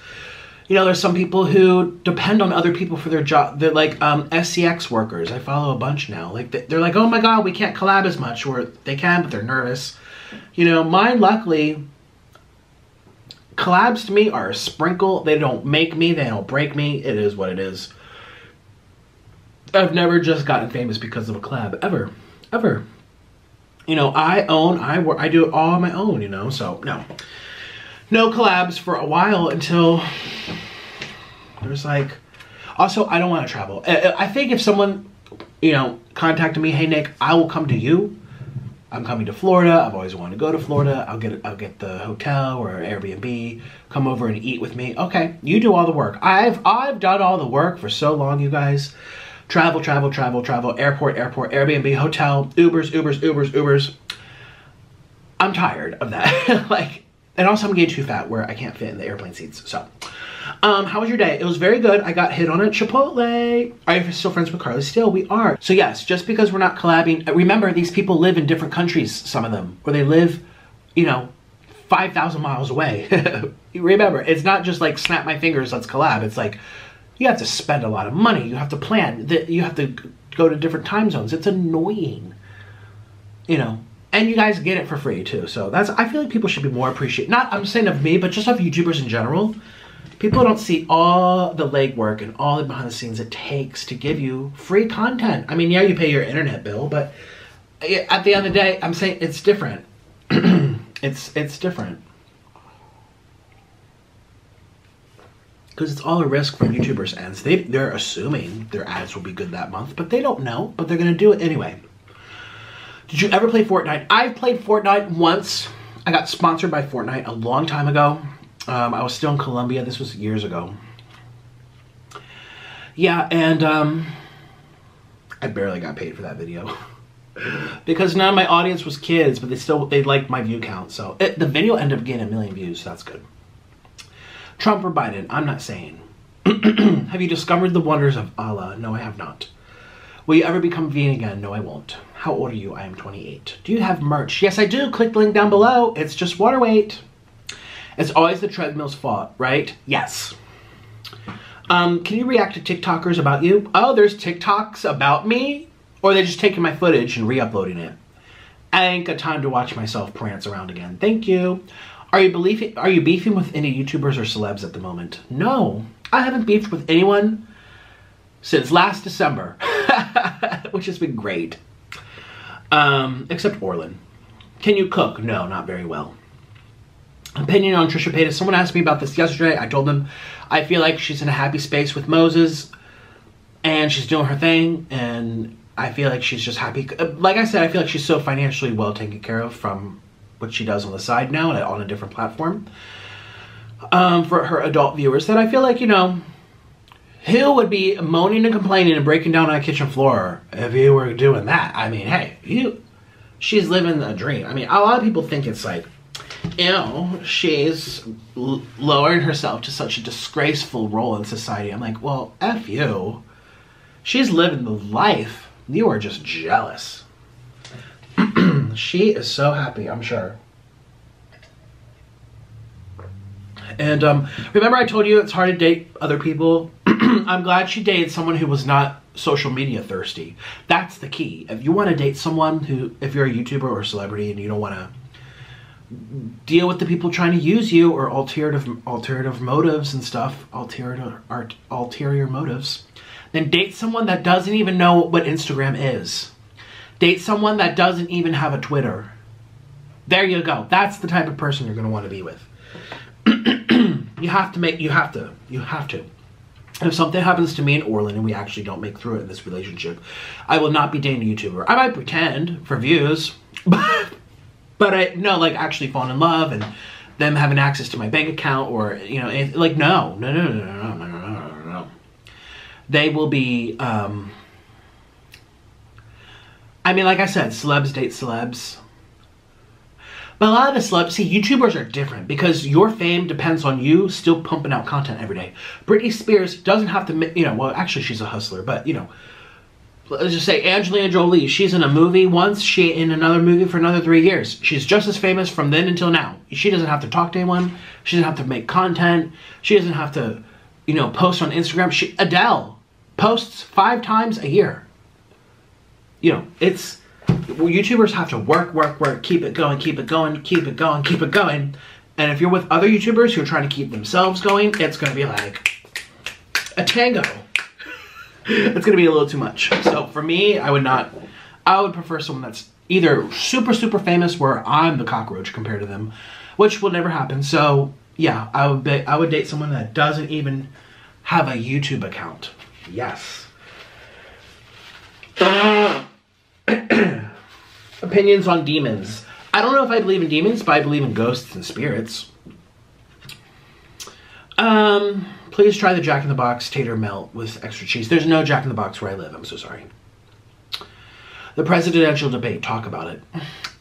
You know, there's some people who depend on other people for their job. They're like SCX workers. I follow a bunch now. Like they're like, oh my God, we can't collab as much. Or they can, but they're nervous. You know, mine, luckily, collabs to me are a sprinkle. They don't make me. They don't break me. It is what it is. I've never just gotten famous because of a collab. Ever. Ever. You know, I do it all on my own, you know, so no collabs for a while until there's like, also, I don't want to travel. I think if someone, you know, contacted me, hey Nick, I will come to you. I'm coming to Florida. I've always wanted to go to Florida. I'll get the hotel or Airbnb, come over and eat with me. Okay, you do all the work. I've done all the work for so long, you guys. Travel, airport, Airbnb, hotel, Ubers. I'm tired of that. Like, and also I'm getting too fat where I can't fit in the airplane seats. So, how was your day? It was very good. I got hit on at Chipotle. Are you still friends with Carly? Still, we are. So yes, just because we're not collabing, remember these people live in different countries, some of them, or they live, you know, 5,000 miles away. Remember, it's not just like snap my fingers, let's collab. It's like, you have to spend a lot of money. You have to plan. You have to go to different time zones. It's annoying, you know. And you guys get it for free too. So I feel like people should be more appreciative. Not, I'm saying of me, but just of YouTubers in general. People don't see all the legwork and all the behind the scenes it takes to give you free content. I mean, yeah, you pay your internet bill, but at the end of the day, I'm saying it's different. it's different. Because it's all a risk from YouTubers' ends. They're assuming their ads will be good that month, but they don't know, but they're going to do it anyway. Did you ever play Fortnite? I've played Fortnite once. I got sponsored by Fortnite a long time ago. I was still in Colombia. This was years ago. Yeah, and I barely got paid for that video. Because none of my audience was kids, but they liked my view count. So the video ended up getting 1 million views, so that's good. Trump or Biden? I'm not saying. Have you discovered the wonders of Allah? No, I have not. Will you ever become vegan again? No, I won't. How old are you? I am 28. Do you have merch? Yes, I do. Click the link down below. It's just water weight. It's always the treadmill's fault, right? Yes. Can you react to TikTokers about you? Oh, there's TikToks about me? Or they're just taking my footage and re-uploading it. I ain't got time to watch myself prance around again. Thank you. Are you beefing with any YouTubers or celebs at the moment? No. I haven't beefed with anyone since last December. Which has been great. Except Orlin. Can you cook? No, not very well. Opinion on Trisha Paytas. Someone asked me about this yesterday. I told them I feel like she's in a happy space with Moses. And she's doing her thing. And I feel like she's just happy. Like I said, I feel like she's so financially well taken care of from what she does on the side now and on a different platform. For her adult viewers, that I feel like, you know, who would be moaning and complaining and breaking down on a kitchen floor if you were doing that? I mean, hey, she's living a dream. I mean, a lot of people think it's like, you know, she's lowering herself to such a disgraceful role in society. I'm like, well, F you. She's living the life. You are just jealous. She is so happy, I'm sure. And remember I told you it's hard to date other people? I'm glad she dated someone who was not social media thirsty. That's the key. If you want to date someone who, if you're a YouTuber or a celebrity and you don't want to deal with the people trying to use you or ulterior motives and stuff, ulterior motives, then date someone that doesn't even know what Instagram is. Date someone that doesn't even have a Twitter. There you go. That's the type of person you're going to want to be with. You have to. If something happens to me and Orlin and we actually don't make through it in this relationship, I will not be dating a YouTuber. I might pretend for views, but I no, like actually fall in love and them having access to my bank account or, you know, like no. They will be, I mean, like I said, celebs date celebs. But a lot of the celebs, see, YouTubers are different because your fame depends on you still pumping out content every day. Britney Spears doesn't have to, you know, well, actually she's a hustler, but, you know, let's just say Angelina Jolie, she's in a movie once, she in another movie for another 3 years. She's just as famous from then until now. She doesn't have to talk to anyone. She doesn't have to make content. She doesn't have to, you know, post on Instagram. Adele posts 5 times a year. You know, it's... Well, YouTubers have to work, keep it going. And if you're with other YouTubers who are trying to keep themselves going, it's going to be like a tango. It's going to be a little too much. So for me, I would prefer someone that's either super famous where I'm the cockroach compared to them, which will never happen. So yeah, I would date someone that doesn't even have a YouTube account. Yes. Opinions on demons. I don't know if I believe in demons, but I believe in ghosts and spirits. Please try the Jack in the Box tater melt with extra cheese. There's no Jack in the Box where I live. I'm so sorry. The presidential debate. Talk about it.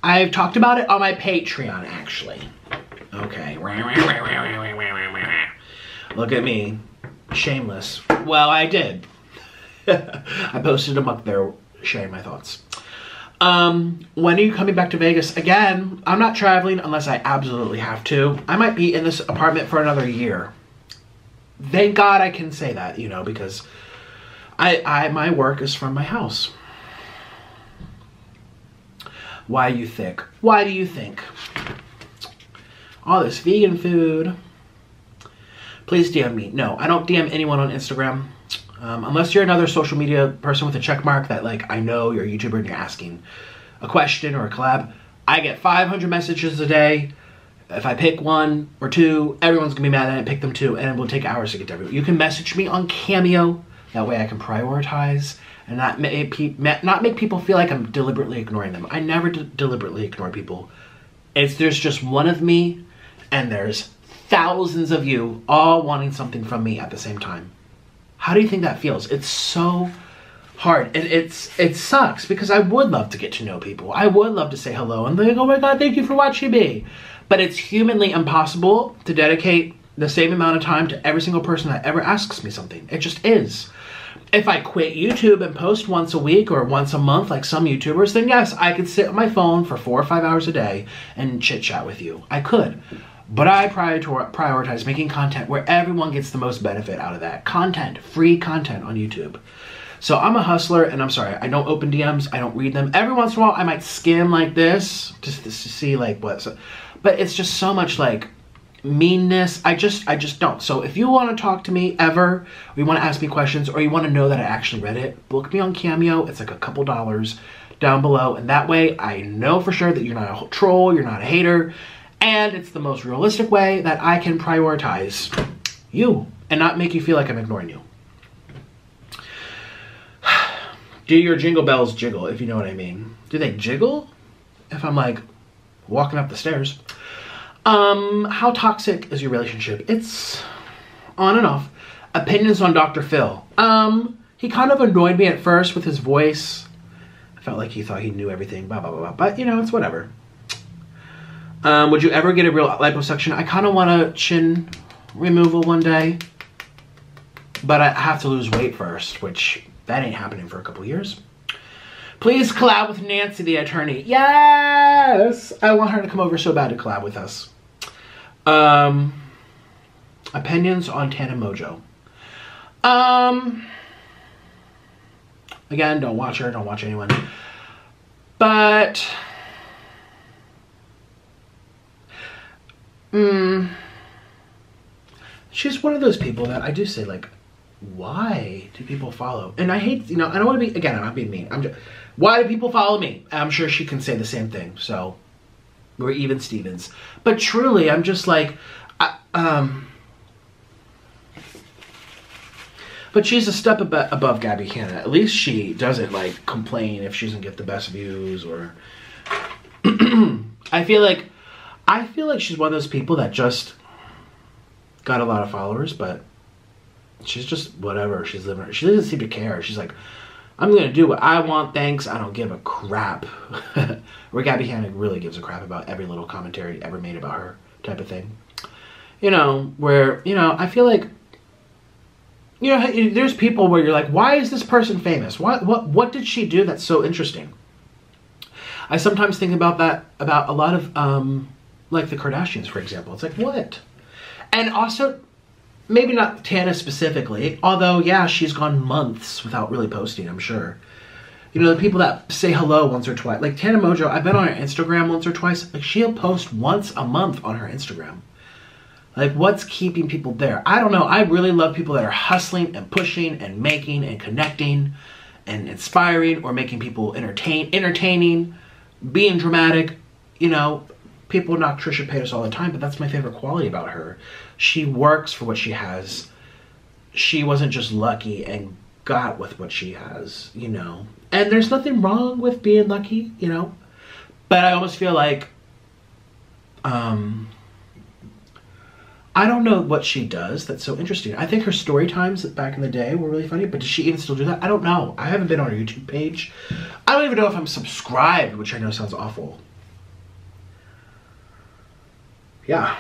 I've talked about it on my Patreon, actually. Okay. Look at me. Shameless. Well, I did. I posted them up there sharing my thoughts. When are you coming back to Vegas? Again, I'm not traveling unless I absolutely have to. I might be in this apartment for another year. Thank God I can say that, you know, because my work is from my house. Why do you think? Why do you think? All this vegan food. Please DM me. No, I don't DM anyone on Instagram. Unless you're another social media person with a check mark that, like, I know you're a YouTuber and you're asking a question or a collab. I get 500 messages a day. If I pick 1 or 2, everyone's gonna be mad that I picked them too, and it will take hours to get to everyone. You can message me on Cameo. That way I can prioritize and not make people feel like I'm deliberately ignoring them. I never deliberately ignore people. There's just one of me, and there's thousands of you all wanting something from me at the same time. How do you think that feels? It's so hard. And it sucks because I would love to get to know people. I would love to say hello and be like, oh my God, thank you for watching me. But it's humanly impossible to dedicate the same amount of time to every single person that ever asks me something. It just is. If I quit YouTube and post once a week or once a month like some YouTubers, then yes, I could sit on my phone for 4 or 5 hours a day and chit chat with you. I could. But I prioritize making content where everyone gets the most benefit out of that. Content, free content on YouTube. So I'm a hustler, and I'm sorry, I don't open DMs, I don't read them. Every once in a while, I might skim like this, just to see like what. So, but it's just so much like meanness. I just don't. So if you want to talk to me ever, or you want to ask me questions, or you want to know that I actually read it, book me on Cameo. It's like a couple dollars down below, and that way I know for sure that you're not a troll, you're not a hater, and it's the most realistic way that I can prioritize you and not make you feel like I'm ignoring you. Do your jingle bells jiggle, if you know what I mean? Do they jiggle if I'm like walking up the stairs? How toxic is your relationship? It's on and off. Opinions on Dr. Phil. He kind of annoyed me at first with his voice. I felt like he thought he knew everything, blah, blah, blah, blah. But, you know, it's whatever. Would you ever get a real liposuction? I kind of want a chin removal one day. But I have to lose weight first, which that ain't happening for a couple years. Please collab with Nancy, the attorney. Yes! I want her to come over so bad to collab with us. Opinions on Tana Mojo. Again, don't watch her, don't watch anyone. But she's one of those people that I do say, like, why do people follow? And I hate, you know, I don't want to be, again, I'm not being mean. I'm just, why do people follow me? I'm sure she can say the same thing. So we're even Stevens. But truly, I'm just like, but she's a step above Gabby Hanna. At least she doesn't like complain if she doesn't get the best views or. I feel like she's one of those people that just got a lot of followers, but she's just whatever. She's living. She doesn't seem to care. She's like, I'm gonna do what I want. Thanks. I don't give a crap. Where Gabby Hanna really gives a crap about every little commentary ever made about her, type of thing. You know, where, you know, I feel like, you know, there's people where you're like, why is this person famous? What did she do that's so interesting? I sometimes think about that, about a lot of, like the Kardashians, for example. It's like, what? And also, maybe not Tana specifically, although, yeah, she's gone months without really posting, I'm sure. You know, the people that say hello once or twice. Like Tana Mojo, I've been on her Instagram once or twice. Like, she'll post once a month on her Instagram. Like, what's keeping people there? I don't know. I really love people that are hustling and pushing and making and connecting and inspiring or making people entertaining, being dramatic. You know, people knock Trisha Paytas all the time, but that's my favorite quality about her. She works for what she has. She wasn't just lucky and got with what she has, you know. And there's nothing wrong with being lucky, you know. But I almost feel like, I don't know what she does that's so interesting. I think her story times back in the day were really funny, but does she even still do that? I don't know. I haven't been on her YouTube page. I don't even know if I'm subscribed, which I know sounds awful. Yeah.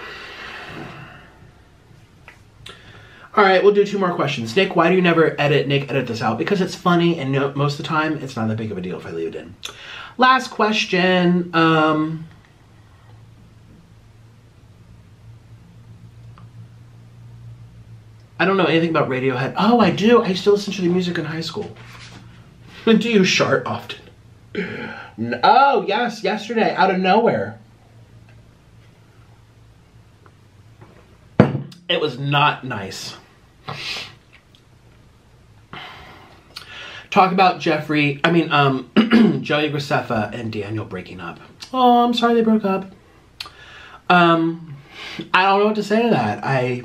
All right, we'll do 2 more questions. Nick, why do you never edit? Nick, edit this out. Because it's funny, and most of the time, it's not that big of a deal if I leave it in. Last question. I don't know anything about Radiohead. Oh, I do. I used to listen to the music in high school. Do you shart often? Oh, yes, yesterday, out of nowhere. It was not nice. Talk about Joey Graceffa and Daniel breaking up. Oh, I'm sorry they broke up. I don't know what to say to that.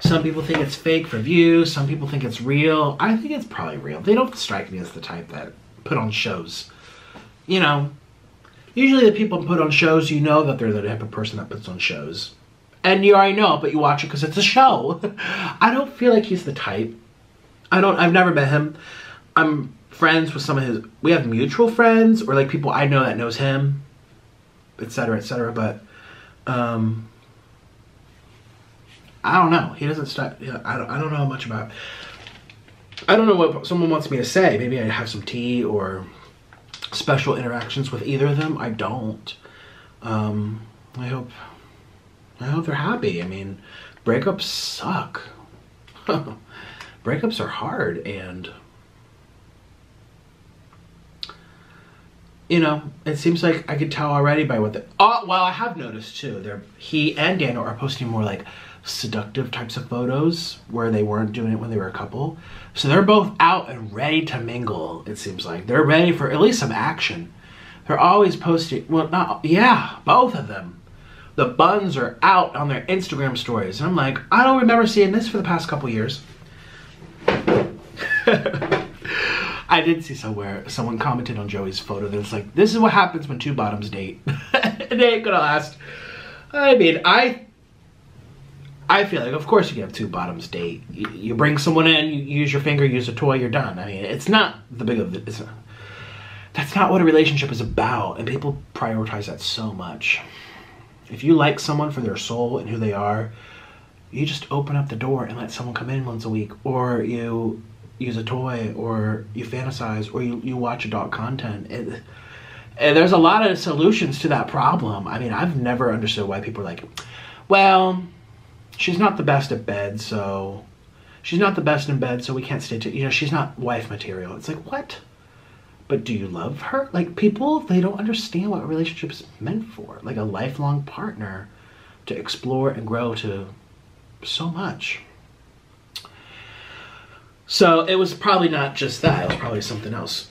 Some people think it's fake for views. Some people think it's real. I think it's probably real. They don't strike me as the type that put on shows. You know, usually the people who put on shows, you know that they're the type of person that puts on shows. And you already know it, but you watch it because it's a show. I don't feel like he's the type. I've never met him. I'm friends with some of his, we have mutual friends or like people I know that knows him, etc., etc. But, I don't know. He doesn't stop. I don't know much about. I don't know what someone wants me to say. Maybe I have some tea or special interactions with either of them. I don't. I I hope they're happy. I mean, breakups suck. Breakups are hard, and you know, it seems like I could tell already by what well, I have noticed too. He and Daniel are posting more like seductive types of photos where they weren't doing it when they were a couple. So they're both out and ready to mingle, it seems like. They're ready for at least some action. They're always posting, well, both of them. The buns are out on their Instagram stories. And I'm like, I don't remember seeing this for the past couple years. I did see somewhere, someone commented on Joey's photo that it's like, this is what happens when two bottoms date. It ain't gonna last. I mean, I feel like, of course you can have two bottoms date. You bring someone in, you use your finger, use a toy, you're done. I mean, it's not the big of it. That's not what a relationship is about, and people prioritize that so much. If you like someone for their soul and who they are, you just open up the door and let someone come in once a week, or you use a toy, or you fantasize, or you watch adult content. And there's a lot of solutions to that problem. I mean, I've never understood why people are like, well, she's not the best at bed, so she's not the best in bed, so we can't stay together. You know, she's not wife material. It's like, what? But do you love her? Like, people, they don't understand what a relationship is meant for. Like a lifelong partner to explore and grow to so much. So it was probably not just that. It was probably something else.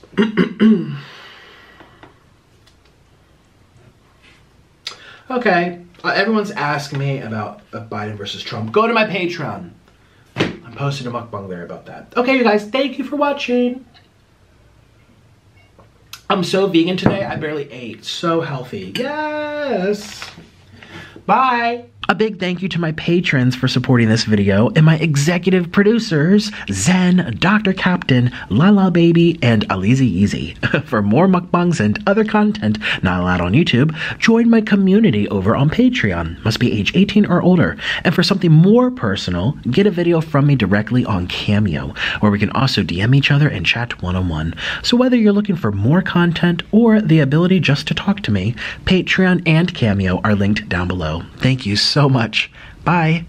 Okay. Everyone's asking me about Biden versus Trump. Go to my Patreon. I'm posting a mukbang there about that. Okay, you guys. Thank you for watching. I'm so vegan today. I barely ate. So healthy. Yes. Bye. A big thank you to my patrons for supporting this video, and my executive producers, Zen, Dr. Captain, Lala Baby, and Alizee. For more mukbangs and other content not allowed on YouTube, join my community over on Patreon. Must be age 18 or older. And for something more personal, get a video from me directly on Cameo, where we can also DM each other and chat one-on-one. So whether you're looking for more content or the ability just to talk to me, Patreon and Cameo are linked down below. Thank you so much. Bye.